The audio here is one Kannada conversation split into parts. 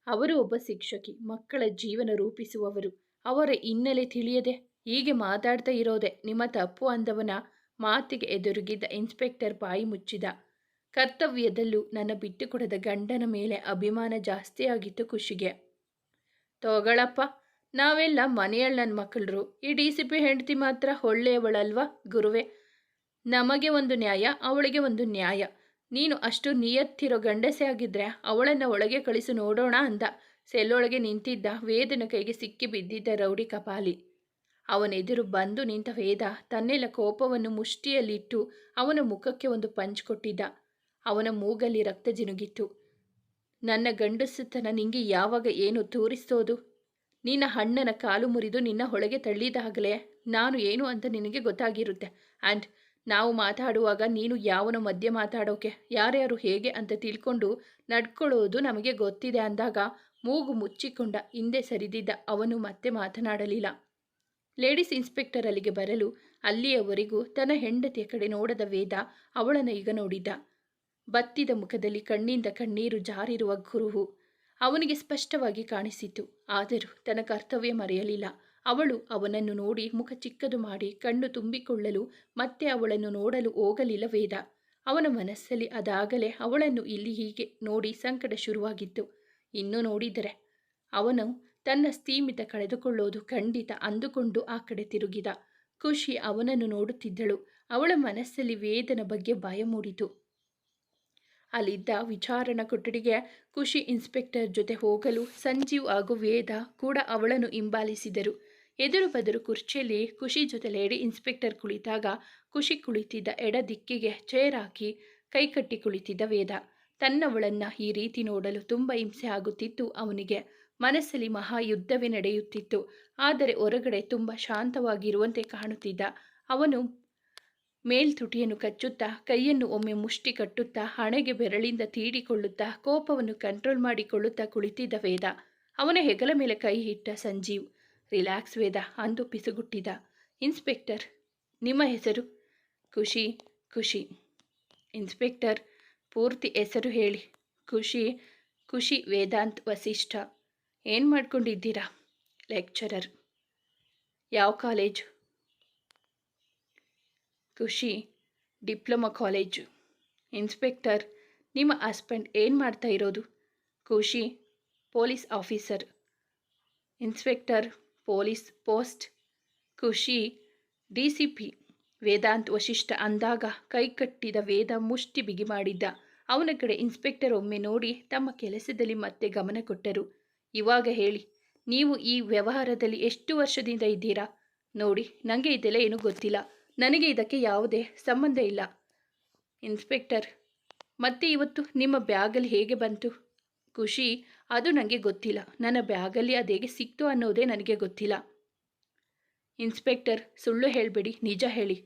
ಅವರು ಒಬ್ಬ ಶಿಕ್ಷಕಿ, ಮಕ್ಕಳ ಜೀವನ ರೂಪಿಸುವವರು. ಅವರ ಹಿನ್ನೆಲೆ ತಿಳಿಯದೆ ಹೀಗೆ ಮಾತಾಡ್ತಾ ಇರೋದೆ ನಿಮ್ಮ ತಪ್ಪು ಅಂದವನ ಮಾತಿಗೆ ಎದುರುಗಿದ್ದ ಇನ್ಸ್ಪೆಕ್ಟರ್ ಬಾಯಿ ಮುಚ್ಚಿದ. ಕರ್ತವ್ಯದಲ್ಲೂ ನನ್ನ ಬಿಟ್ಟುಕೊಡದ ಗಂಡನ ಮೇಲೆ ಅಭಿಮಾನ ಜಾಸ್ತಿಯಾಗಿತ್ತು ಖುಷಿಗೆ. ತಗೊಳಪ್ಪ, ನಾವೆಲ್ಲ ಮನೆಯಳ್ಳನ ಮಕ್ಕಳರು. ಈ ಡಿ.ಸಿ.ಪಿ ಹೆಂಡತಿ ಮಾತ್ರ ಒಳ್ಳೆಯವಳಲ್ವಾ ಗುರುವೆ? ನಮಗೆ ಒಂದು ನ್ಯಾಯ, ಅವಳಿಗೆ ಒಂದು ನ್ಯಾಯ. ನೀನು ಅಷ್ಟು ನಿಯತ್ತಿರೋ ಗಂಡಸೆ ಆಗಿದ್ರೆ ಅವಳನ್ನು ಒಳಗೆ ಕಳಿಸು ನೋಡೋಣ ಅಂದ. ಸೆಲ್ಲೊಳಗೆ ನಿಂತಿದ್ದ ವೇದನ ಕೈಗೆ ಸಿಕ್ಕಿ ಬಿದ್ದಿದ್ದ ರೌಡಿ ಕಪಾಲಿ. ಅವನೆದುರು ಬಂದು ನಿಂತ ವೇದ ತನ್ನೆಲ್ಲ ಕೋಪವನ್ನು ಮುಷ್ಟಿಯಲ್ಲಿಟ್ಟು ಅವನ ಮುಖಕ್ಕೆ ಒಂದು ಪಂಚ್ ಕೊಟ್ಟಿದ್ದ. ಅವನ ಮೂಗಲ್ಲಿ ರಕ್ತ ಜಿನುಗಿತ್ತು. ನನ್ನ ಗಂಡಸುತನ ನಿಂಗೆ ಯಾವಾಗ ಏನು ತೋರಿಸೋದು? ನಿನ್ನ ಅಣ್ಣನ ಕಾಲು ಮುರಿದು ನಿನ್ನ ಒಳಗೆ ತಳ್ಳಿದಾಗಲೇ ನಾನು ಏನು ಅಂತ ನಿನಗೆ ಗೊತ್ತಾಗಿರುತ್ತೆ. ಆ್ಯಂಡ್ ನಾವು ಮಾತಾಡುವಾಗ ನೀನು ಯಾವನ ಮಧ್ಯೆ ಮಾತಾಡೋಕೆ, ಯಾರ್ಯಾರು ಹೇಗೆ ಅಂತ ತಿಳ್ಕೊಂಡು ನಡ್ಕೊಳ್ಳೋದು ನಮಗೆ ಗೊತ್ತಿದೆ ಅಂದಾಗ ಮೂಗು ಮುಚ್ಚಿಕೊಂಡ ಹಿಂದೆ ಸರಿದಿದ್ದ ಅವನು ಮತ್ತೆ ಮಾತನಾಡಲಿಲ್ಲ. ಲೇಡೀಸ್ ಇನ್ಸ್ಪೆಕ್ಟರ್ ಅಲ್ಲಿಗೆ ಬರಲು ಅಲ್ಲಿಯವರೆಗೂ ತನ್ನ ಹೆಂಡತಿಯ ಕಡೆ ನೋಡದ ವೇದ ಅವಳನ್ನು ಈಗ ನೋಡಿದ್ದ. ಬತ್ತಿದ ಮುಖದಲ್ಲಿ ಕಣ್ಣಿಂದ ಕಣ್ಣೀರು ಜಾರಿರುವ ಕುರುಹು ಅವನಿಗೆ ಸ್ಪಷ್ಟವಾಗಿ ಕಾಣಿಸಿತು. ಆದರೂ ತನ್ನ ಕರ್ತವ್ಯ ಮರೆಯಲಿಲ್ಲ. ಅವಳು ಅವನನ್ನು ನೋಡಿ ಮುಖ ಚಿಕ್ಕದು ಮಾಡಿ ಕಣ್ಣು ತುಂಬಿಕೊಳ್ಳಲು ಮತ್ತೆ ಅವಳನ್ನು ನೋಡಲು ಹೋಗಲಿಲ್ಲ ವೇದ. ಅವನ ಮನಸ್ಸಲ್ಲಿ ಅದಾಗಲೇ ಅವಳನ್ನು ಇಲ್ಲಿ ಹೀಗೆ ನೋಡಿ ಸಂಕಟ ಶುರುವಾಗಿತ್ತು. ಇನ್ನೂ ನೋಡಿದರೆ ಅವನು ತನ್ನ ಸ್ಥೀಮಿತ ಕಳೆದುಕೊಳ್ಳೋದು ಖಂಡಿತ ಅಂದುಕೊಂಡು ಆ ಕಡೆ ತಿರುಗಿದ. ಖುಷಿ ಅವನನ್ನು ನೋಡುತ್ತಿದ್ದಳು. ಅವಳ ಮನಸ್ಸಲ್ಲಿ ವೇದನ ಬಗ್ಗೆ ಭಯ ಮೂಡಿತು. ಅಲ್ಲಿದ್ದ ವಿಚಾರಣಾ ಕೊಠಡಿಗೆ ಖುಷಿ ಇನ್ಸ್ಪೆಕ್ಟರ್ ಜೊತೆ ಹೋಗಲು ಸಂಜೀವ್ ಹಾಗೂ ವೇದ ಕೂಡ ಅವಳನ್ನು ಹಿಂಬಾಲಿಸಿದರು. ಎದುರು ಬದರು ಕುರ್ಚಿಯಲ್ಲಿ ಖುಷಿ ಜೊತೆ ಲೇಡಿ ಇನ್ಸ್ಪೆಕ್ಟರ್ ಕುಳಿತಾಗ ಖುಷಿ ಕುಳಿತಿದ್ದ ಎಡ ದಿಕ್ಕಿಗೆ ಚೇರ್ ಹಾಕಿ ಕೈಕಟ್ಟಿ ಕುಳಿತಿದ್ದ ವೇದ. ತನ್ನವಳನ್ನು ಈ ರೀತಿ ನೋಡಲು ತುಂಬ ಹಿಂಸೆ ಆಗುತ್ತಿತ್ತು ಅವನಿಗೆ. ಮನಸ್ಸಲ್ಲಿ ಮಹಾಯುದ್ಧವೇ ನಡೆಯುತ್ತಿತ್ತು. ಆದರೆ ಹೊರಗಡೆ ತುಂಬ ಶಾಂತವಾಗಿರುವಂತೆ ಕಾಣುತ್ತಿದ್ದ. ಅವನು ಮೇಲ್ತುಟಿಯನ್ನು ಕಚ್ಚುತ್ತಾ ಕೈಯನ್ನು ಒಮ್ಮೆ ಮುಷ್ಟಿ ಕಟ್ಟುತ್ತಾ ಹಣೆಗೆ ಬೆರಳಿಂದ ತೀಡಿಕೊಳ್ಳುತ್ತಾ ಕೋಪವನ್ನು ಕಂಟ್ರೋಲ್ ಮಾಡಿಕೊಳ್ಳುತ್ತಾ ಕುಳಿತಿದ್ದ ವೇದ. ಅವನ ಹೆಗಲ ಮೇಲೆ ಕೈ ಇಟ್ಟ ಸಂಜೀವ್. ರಿಲ್ಯಾಕ್ಸ್ ವೇದ ಅಂದು ಪಿಸುಗುಟ್ಟಿದ. ಇನ್ಸ್ಪೆಕ್ಟರ್, ನಿಮ್ಮ ಹೆಸರು? ಖುಷಿ. ಖುಷಿ. ಇನ್ಸ್ಪೆಕ್ಟರ್, ಪೂರ್ತಿ ಹೆಸರು ಹೇಳಿ. ಖುಷಿ ವೇದಾಂತ್ ವಸಿಷ್ಠ. ಏನು ಮಾಡ್ಕೊಂಡಿದ್ದೀರಾ? ಲೆಕ್ಚರರ್. ಯಾವ ಕಾಲೇಜು? ಖುಷಿ, ಡಿಪ್ಲೊಮಾ ಕಾಲೇಜು. ಇನ್ಸ್ಪೆಕ್ಟರ್, ನಿಮ್ಮ ಹಸ್ಬೆಂಡ್ ಏನು ಮಾಡ್ತಾ ಇರೋದು? ಖುಷಿ, police officer. Inspector, police post? ಖುಷಿ, ಡಿ.ಸಿ.ಪಿ. ವೇದಾಂತ್ ವಸಿಷ್ಠ ಅಂದಾಗ ಕೈ ಕಟ್ಟಿದ ವೇದ ಮುಷ್ಟಿ ಬಿಗಿ ಮಾಡಿದ್ದ. ಅವನ ಕಡೆ ಇನ್ಸ್ಪೆಕ್ಟರ್ ಒಮ್ಮೆ ನೋಡಿ ತಮ್ಮ ಕೆಲಸದಲ್ಲಿ ಮತ್ತೆ ಗಮನ ಕೊಟ್ಟರು. ಇವಾಗ ಹೇಳಿ, ನೀವು ಈ ವ್ಯವಹಾರದಲ್ಲಿ ಎಷ್ಟು ವರ್ಷದಿಂದ ಇದ್ದೀರಾ? ನೋಡಿ, ನನಗೆ ಇದೆಲ್ಲ ಏನೂ ಗೊತ್ತಿಲ್ಲ. ನನಗೆ ಇದಕ್ಕೆ ಯಾವುದೇ ಸಂಬಂಧ ಇಲ್ಲ. ಇನ್ಸ್ಪೆಕ್ಟರ್, ಮತ್ತೆ ಇವತ್ತು ನಿಮ್ಮ ಬ್ಯಾಗಲ್ಲಿ ಹೇಗೆ ಬಂತು? ಖುಷಿ, ಅದು ನನಗೆ ಗೊತ್ತಿಲ್ಲ. ನನ್ನ ಬ್ಯಾಗಲ್ಲಿ ಅದೇಗೆ ಸಿಕ್ತು ಅನ್ನೋದೇ ನನಗೆ ಗೊತ್ತಿಲ್ಲ. ಇನ್ಸ್ಪೆಕ್ಟರ್, ಸುಳ್ಳು ಹೇಳಬೇಡಿ, ನಿಜ ಹೇಳಿ.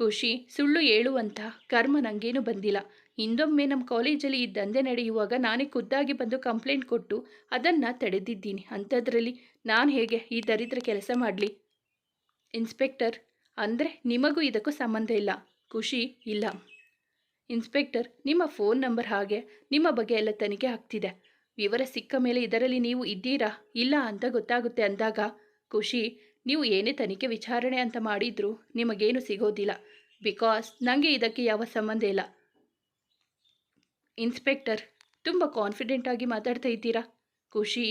ಖುಷಿ, ಸುಳ್ಳು ಹೇಳುವಂಥ ಕರ್ಮ ನನಗೇನು ಬಂದಿಲ್ಲ. ಹಿಂದೊಮ್ಮೆ ನಮ್ಮ ಕಾಲೇಜಲ್ಲಿ ಈ ದಂಧೆ ನಡೆಯುವಾಗ ನಾನೇ ಖುದ್ದಾಗಿ ಬಂದು ಕಂಪ್ಲೇಂಟ್ ಕೊಟ್ಟು ಅದನ್ನು ತಡೆದಿದ್ದೀನಿ. ಅಂಥದ್ರಲ್ಲಿ ನಾನು ಹೇಗೆ ಈ ದರಿದ್ರ ಕೆಲಸ ಮಾಡಲಿ? ಇನ್ಸ್ಪೆಕ್ಟರ್, ಅಂದರೆ ನಿಮಗೂ ಇದಕ್ಕೂ ಸಂಬಂಧ ಇಲ್ಲ? ಖುಷಿ, ಇಲ್ಲ. ಇನ್ಸ್ಪೆಕ್ಟರ್, ನಿಮ್ಮ ಫೋನ್ ನಂಬರ್ ಹಾಗೆ ನಿಮ್ಮ ಬಗ್ಗೆ ಎಲ್ಲ ತನಿಖೆ ಆಗ್ತಿದೆ. ವಿವರ ಸಿಕ್ಕ ಮೇಲೆ ಇದರಲ್ಲಿ ನೀವು ಇದ್ದೀರಾ ಇಲ್ಲ ಅಂತ ಗೊತ್ತಾಗುತ್ತೆ ಅಂದಾಗ ಖುಷಿ, ನೀವು ಏನೇ ತನಿಖೆ ವಿಚಾರಣೆ ಅಂತ ಮಾಡಿದರೂ ನಿಮಗೇನು ಸಿಗೋದಿಲ್ಲ. ಬಿಕಾಸ್ ನನಗೆ ಇದಕ್ಕೆ ಯಾವ ಸಂಬಂಧ ಇಲ್ಲ. ಇನ್ಸ್ಪೆಕ್ಟರ್, ತುಂಬ ಕಾನ್ಫಿಡೆಂಟಾಗಿ ಮಾತಾಡ್ತಾ ಇದ್ದೀರಾ. ಖುಷಿ,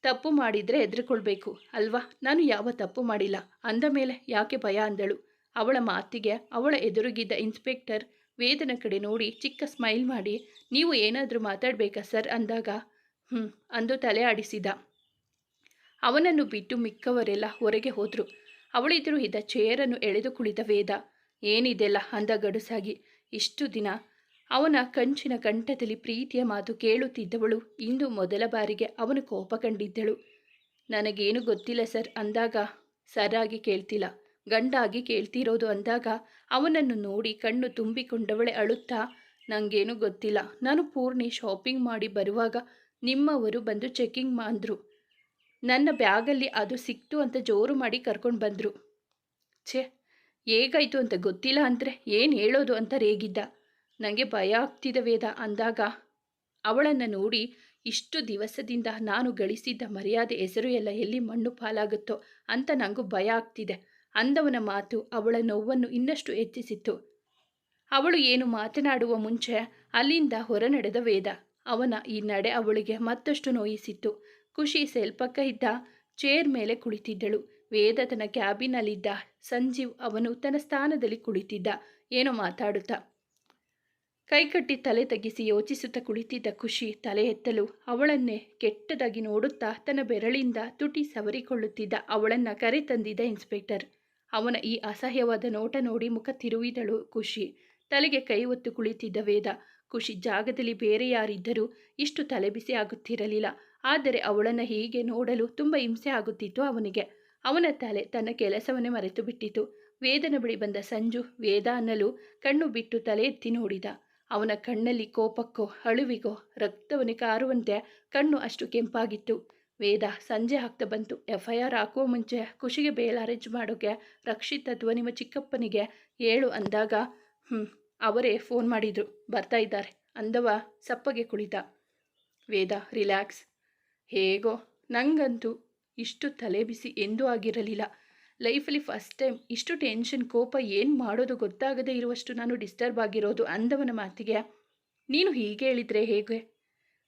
ತಪ್ಪು ಮಾಡಿದರೆ ಹೆದರ್ಕೊಳ್ಬೇಕು ಅಲ್ವಾ? ನಾನು ಯಾವ ತಪ್ಪು ಮಾಡಿಲ್ಲ ಅಂದ ಮೇಲೆ ಯಾಕೆ ಭಯ ಅಂದಳು. ಅವಳ ಮಾತಿಗೆ ಅವಳ ಎದುರುಗಿದ್ದ ಇನ್ಸ್ಪೆಕ್ಟರ್ ವೇದನ ಕಡೆ ನೋಡಿ ಚಿಕ್ಕ ಸ್ಮೈಲ್ ಮಾಡಿ, ನೀವು ಏನಾದರೂ ಮಾತಾಡಬೇಕಾ ಸರ್ ಅಂದಾಗ ಅಂದು ತಲೆ ಆಡಿಸಿದ. ಅವನನ್ನು ಬಿಟ್ಟು ಮಿಕ್ಕವರೆಲ್ಲ ಹೊರಗೆ ಹೋದರು. ಅವಳೆದುರು ಇದ್ದ ಚೇರನ್ನು ಎಳೆದು ಕುಳಿತ ವೇದ. ಏನಿದೆಲ್ಲ ಅಂದ ಗಡುಸಾಗಿ. ಇಷ್ಟು ದಿನ ಅವನ ಕಂಚಿನ ಕಂಠದಲ್ಲಿ ಪ್ರೀತಿಯ ಮಾತು ಕೇಳುತ್ತಿದ್ದವಳು ಇಂದು ಮೊದಲ ಬಾರಿಗೆ ಅವನು ಕೋಪ ಕಂಡಿದ್ದಳು. ನನಗೇನು ಗೊತ್ತಿಲ್ಲ ಸರ್ ಅಂದಾಗ ಸರಾಗಿ ಕೇಳ್ತಿಲ್ಲ, ಗಂಡಾಗಿ ಕೇಳ್ತಿರೋದು ಅಂದಾಗ ಅವನನ್ನು ನೋಡಿ ಕಣ್ಣು ತುಂಬಿಕೊಂಡವಳೆ ಅಳುತ್ತಾ, ನನಗೇನು ಗೊತ್ತಿಲ್ಲ. ನಾನು ಪೂರ್ಣಿ ಶಾಪಿಂಗ್ ಮಾಡಿ ಬರುವಾಗ ನಿಮ್ಮವರು ಬಂದು ಚೆಕಿಂಗ್ ಮಾಡಿದ್ರು. ನನ್ನ ಬ್ಯಾಗಲ್ಲಿ ಅದು ಸಿಕ್ತು ಅಂತ ಜೋರು ಮಾಡಿ ಕರ್ಕೊಂಡು ಬಂದರು. ಛೇ, ಹೇಗಾಯಿತು ಅಂತ ಗೊತ್ತಿಲ್ಲ ಅಂದರೆ ಏನು ಹೇಳೋದು ಅಂತ ರೇಗಿದ್ದ. ನನಗೆ ಭಯ ಆಗ್ತಿದೆ ವೇದ ಅಂದಾಗ ಅವಳನ್ನು ನೋಡಿ ಇಷ್ಟು ದಿವಸದಿಂದ ನಾನು ಗಳಿಸಿದ್ದ ಮರ್ಯಾದೆ ಹೆಸರು ಎಲ್ಲ ಎಲ್ಲಿ ಮಣ್ಣು ಪಾಲಾಗುತ್ತೋ ಅಂತ ನನಗೂ ಭಯ ಆಗ್ತಿದೆ ಅಂದವನ ಮಾತು ಅವಳ ನೋವನ್ನು ಇನ್ನಷ್ಟು ಹೆಚ್ಚಿಸಿತ್ತು. ಅವಳು ಏನು ಮಾತನಾಡುವ ಮುಂಚೆ ಅಲ್ಲಿಂದ ಹೊರ ನಡೆದ ವೇದ. ಅವನ ಈ ನಡೆ ಅವಳಿಗೆ ಮತ್ತಷ್ಟು ನೋಯಿಸಿತ್ತು. ಖುಷಿ ಸೆಲ್ಪಕ್ಕ ಇದ್ದ ಚೇರ್ ಮೇಲೆ ಕುಳಿತಿದ್ದಳು. ವೇದ ತನ್ನ ಕ್ಯಾಬಿನಲ್ಲಿದ್ದ. ಸಂಜೀವ್ ಅವನು ತನ್ನ ಸ್ಥಾನದಲ್ಲಿ ಕುಳಿತಿದ್ದ. ಏನೋ ಮಾತಾಡುತ್ತಾ ಕೈಕಟ್ಟಿ ತಲೆ ತಗ್ಗಿಸಿ ಯೋಚಿಸುತ್ತಾ ಕುಳಿತಿದ್ದ ಖುಷಿ ತಲೆ ಎತ್ತಲು ಅವಳನ್ನೇ ಕೆಟ್ಟದಾಗಿ ನೋಡುತ್ತಾ ತನ್ನ ಬೆರಳಿಂದ ತುಟಿ ಸವರಿಕೊಳ್ಳುತ್ತಿದ್ದ ಅವಳನ್ನು ಕರೆತಂದಿದ್ದ ಇನ್ಸ್ಪೆಕ್ಟರ್. ಅವನ ಈ ಅಸಹ್ಯವಾದ ನೋಟ ನೋಡಿ ಮುಖ ತಿರುವಿದಳು ಖುಷಿ. ತಲೆಗೆ ಕೈ ಒತ್ತು ಕುಳಿತಿದ್ದ ವೇದ. ಖುಷಿ ಜಾಗದಲ್ಲಿ ಬೇರೆ ಯಾರಿದ್ದರೂ ಇಷ್ಟು ತಲೆಬಿಸಿ ಆಗುತ್ತಿರಲಿಲ್ಲ. ಆದರೆ ಅವಳನ್ನು ಹೀಗೆ ನೋಡಲು ತುಂಬ ಹಿಂಸೆ ಆಗುತ್ತಿತ್ತು ಅವನಿಗೆ. ಅವನ ತಲೆ ತನ್ನ ಕೆಲಸವನ್ನೇ ಮರೆತು ಬಿಟ್ಟಿತು. ವೇದನ ಬಳಿ ಬಂದ ಸಂಜು ವೇದ ಅನ್ನಲು ಕಣ್ಣು ಬಿಟ್ಟು ತಲೆ ಎತ್ತಿ ನೋಡಿದ. ಅವನ ಕಣ್ಣಲ್ಲಿ ಕೋಪಕ್ಕೋ ಅಳುವಿಗೋ ರಕ್ತವನ್ನೇ ಕಾರುವಂತೆ ಕಣ್ಣು ಅಷ್ಟು ಕೆಂಪಾಗಿತ್ತು. ವೇದ, ಸಂಜೆ ಆಗ್ತಾ ಬಂತು. FIR ಹಾಕುವ ಮುಂಚೆ ಖುಷಿಗೆ ಬೇಲ್ ಅರೇಂಜ್ ಮಾಡೋಕ್ಕೆ ರಕ್ಷಿತ್ ಅಥವಾ ನಿಮ್ಮ ಚಿಕ್ಕಪ್ಪನಿಗೆ ಹೇಳು ಅಂದಾಗ ಅವರೇ ಫೋನ್ ಮಾಡಿದರು, ಬರ್ತಾ ಇದ್ದಾರೆ ಅಂದವ ಸಪ್ಪಗೆ ಕುಳಿತ. ವೇದ, ರಿಲ್ಯಾಕ್ಸ್. ಹೇಗೋ ನಂಗಂತೂ ಇಷ್ಟು ತಲೆ ಬಿಸಿ ಎಂದೂ ಆಗಿರಲಿಲ್ಲ. ಲೈಫಲ್ಲಿ ಫಸ್ಟ್ ಟೈಮ್ ಇಷ್ಟು ಟೆನ್ಷನ್ ಕೋಪ ಏನು ಮಾಡೋದು ಗೊತ್ತಾಗದೇ ಇರುವಷ್ಟು ನಾನು ಡಿಸ್ಟರ್ಬ್ ಆಗಿರೋದು ಅಂದವನ ಮಾತಿಗೆ ನೀನು ಹೀಗೆ ಹೇಳಿದರೆ ಹೇಗೆ?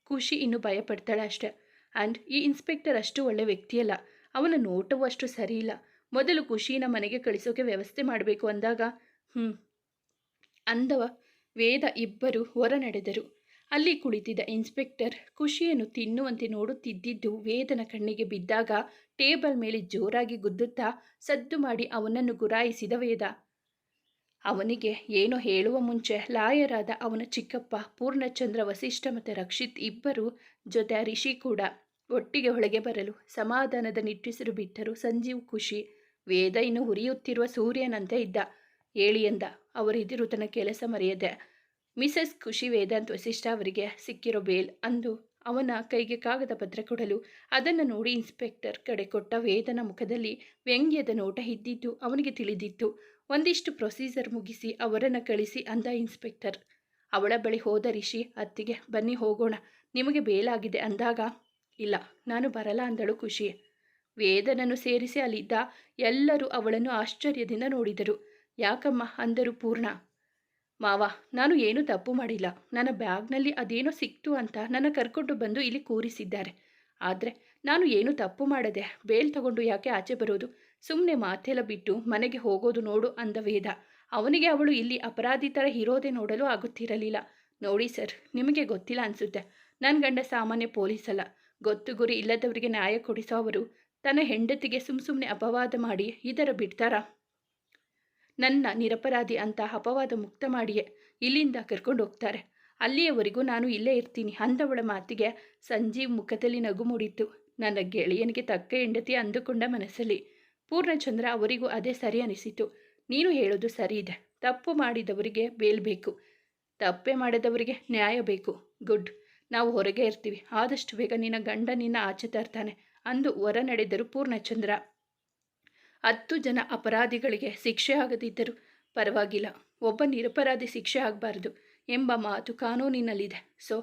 ಖುಷಿ ಇನ್ನೂ ಭಯಪಡ್ತಾಳೆ ಅಷ್ಟೆ. ಆ್ಯಂಡ್ ಈ ಇನ್ಸ್ಪೆಕ್ಟರ್ ಅಷ್ಟು ಒಳ್ಳೆ ವ್ಯಕ್ತಿಯಲ್ಲ. ಅವನ ನೋಟವೂ ಅಷ್ಟು ಸರಿಯಿಲ್ಲ. ಮೊದಲು ಖುಷಿನ ಮನೆಗೆ ಕಳಿಸೋಕೆ ವ್ಯವಸ್ಥೆ ಮಾಡಬೇಕು ಅಂದಾಗ ಅಂದವ ವೇದ. ಇಬ್ಬರು ಹೊರ ನಡೆದರು. ಅಲ್ಲಿ ಕುಳಿತಿದ್ದ ಇನ್ಸ್ಪೆಕ್ಟರ್ ಖುಷಿಯನ್ನು ತಿನ್ನುವಂತೆ ನೋಡುತ್ತಿದ್ದಿದ್ದು ವೇದನ ಕಣ್ಣಿಗೆ ಬಿದ್ದಾಗ ಟೇಬಲ್ ಮೇಲೆ ಜೋರಾಗಿ ಗುದ್ದುತ್ತಾ ಸದ್ದು ಮಾಡಿ ಅವನನ್ನು ಗುರಾಯಿಸಿದ ವೇದ. ಅವನಿಗೆ ಏನೋ ಹೇಳುವ ಮುಂಚೆ ಲಾಯರ್ ಆದ ಅವನ ಚಿಕ್ಕಪ್ಪ ಪೂರ್ಣಚಂದ್ರ, ವಸಿಷ್ಠ ಮತ್ತು ರಕ್ಷಿತ್ ಇಬ್ಬರು ಜೊತೆ ರಿಷಿ ಕೂಡ ಒಟ್ಟಿಗೆ ಒಳಗೆ ಬರಲು ಸಮಾಧಾನದ ನಿಟ್ಟುಸಿರು ಬಿಟ್ಟರು ಸಂಜೀವ್. ಖುಷಿ ವೇದ ಇನ್ನು ಹುರಿಯುತ್ತಿರುವ ಸೂರ್ಯನಂತೆ ಇದ್ದ. ಹೇಳಿ ಎಂದ. ಅವರಿದ್ದರೂ ತನ್ನ ಕೆಲಸ ಮರೆಯದೆ. ಮಿಸಸ್ ಖುಷಿ, ವೇದಾಂತ್ ವಸಿಷ್ಠ ಅವರಿಗೆ ಸಿಕ್ಕಿರೋ ಬೇಲ್ ಅಂದು ಅವನ ಕೈಗೆ ಕಾಗದ ಪತ್ರ ಕೊಡಲು ಅದನ್ನು ನೋಡಿ ಇನ್ಸ್ಪೆಕ್ಟರ್ ಕಡೆ ಕೊಟ್ಟ ವೇದನ ಮುಖದಲ್ಲಿ ವ್ಯಂಗ್ಯದ ನೋಟ ಇದ್ದಿದ್ದು ಅವನಿಗೆ ತಿಳಿದಿತ್ತು. ಒಂದಿಷ್ಟು ಪ್ರೊಸೀಜರ್ ಮುಗಿಸಿ ಅವರನ್ನು ಕಳಿಸಿ ಅಂದ ಇನ್ಸ್ಪೆಕ್ಟರ್. ಅವಳ ಬಳಿ ಹೋದ ರಿಷಿ, ಅತ್ತಿಗೆ ಬನ್ನಿ ಹೋಗೋಣ, ನಿಮಗೆ ಬೇಲಾಗಿದೆ ಅಂದಾಗ ಇಲ್ಲ ನಾನು ಬರಲ್ಲ ಅಂದಳು ಖುಷಿ. ವೇದನನ್ನು ಸೇರಿಸಿ ಅಲ್ಲಿದ್ದ ಎಲ್ಲರೂ ಅವಳನ್ನು ಆಶ್ಚರ್ಯದಿಂದ ನೋಡಿದರು. ಯಾಕಮ್ಮ ಅಂದರು ಪೂರ್ಣ. ಮಾವ, ನಾನು ಏನೂ ತಪ್ಪು ಮಾಡಿಲ್ಲ. ನನ್ನ ಬ್ಯಾಗ್ನಲ್ಲಿ ಅದೇನೋ ಸಿಕ್ತು ಅಂತ ನನ್ನ ಕರ್ಕೊಂಡು ಬಂದು ಇಲ್ಲಿ ಕೂರಿಸಿದ್ದಾರೆ. ಆದರೆ ನಾನು ಏನೂ ತಪ್ಪು ಮಾಡದೆ ಬೇಲ್ ತಗೊಂಡು ಯಾಕೆ ಆಚೆ ಬರೋದು? ಸುಮ್ಮನೆ ಮಾತೆಲ್ಲ ಬಿಟ್ಟು ಮನೆಗೆ ಹೋಗೋದು ನೋಡು ಅಂದ ವೇದ. ಅವನಿಗೆ ಅವಳು ಇಲ್ಲಿ ಅಪರಾಧಿ ಥರ ಇರೋದೇ ನೋಡಲು ಆಗುತ್ತಿರಲಿಲ್ಲ. ನೋಡಿ ಸರ್, ನಿಮಗೆ ಗೊತ್ತಿಲ್ಲ ಅನಿಸುತ್ತೆ, ನನ್ನ ಗಂಡ ಸಾಮಾನ್ಯ ಪೊಲೀಸ್ ಅಲ್ಲ. ಗೊತ್ತು ಗುರಿ ಇಲ್ಲದವರಿಗೆ ನ್ಯಾಯ ಕೊಡಿಸೋ ಅವರು ತನ್ನ ಹೆಂಡತಿಗೆ ಸುಮ್ಮನೆ ಅಪವಾದ ಮಾಡಿ ಇದರ ಬಿಡ್ತಾರಾ? ನನ್ನ ನಿರಪರಾಧಿ ಅಂತ ಅಪವಾದ ಮುಕ್ತ ಮಾಡಿಯೇ ಇಲ್ಲಿಂದ ಕರ್ಕೊಂಡು ಹೋಗ್ತಾರೆ. ಅಲ್ಲಿಯವರೆಗೂ ನಾನು ಇಲ್ಲೇ ಇರ್ತೀನಿ ಅಂದವಳ ಮಾತಿಗೆ ಸಂಜೀವ್ ಮುಖದಲ್ಲಿ ನಗು ಮೂಡಿತ್ತು. ನನ್ನ ಗೆಳೆಯನಿಗೆ ತಕ್ಕ ಹೆಂಡತಿ ಅಂದುಕೊಂಡ ಮನಸ್ಸಲ್ಲಿ. ಪೂರ್ಣಚಂದ್ರ ಅವರಿಗೂ ಅದೇ ಸರಿ ಅನಿಸಿತು. ನೀನು ಹೇಳೋದು ಸರಿ ಇದೆ. ತಪ್ಪು ಮಾಡಿದವರಿಗೆ ಬೇಲ್ ಬೇಕು, ತಪ್ಪೇ ಮಾಡಿದವರಿಗೆ ನ್ಯಾಯ ಬೇಕು. ಗುಡ್, ನಾವು ಹೊರಗೆ ಇರ್ತೀವಿ. ಆದಷ್ಟು ಬೇಗ ನಿನ್ನ ಗಂಡ ನಿನ್ನ ಆಚೆ ತರ್ತಾನೆ ಅಂದು ಹೊರ ನಡೆದರು ಪೂರ್ಣಚಂದ್ರ. 10 ಜನ ಅಪರಾಧಿಗಳಿಗೆ ಶಿಕ್ಷೆ ಆಗದಿದ್ದರೂ ಪರವಾಗಿಲ್ಲ, ಒಬ್ಬ ನಿರಪರಾಧಿ ಶಿಕ್ಷೆ ಆಗಬಾರ್ದು ಎಂಬ ಮಾತು ಕಾನೂನಿನಲ್ಲಿದೆ. ಸೊ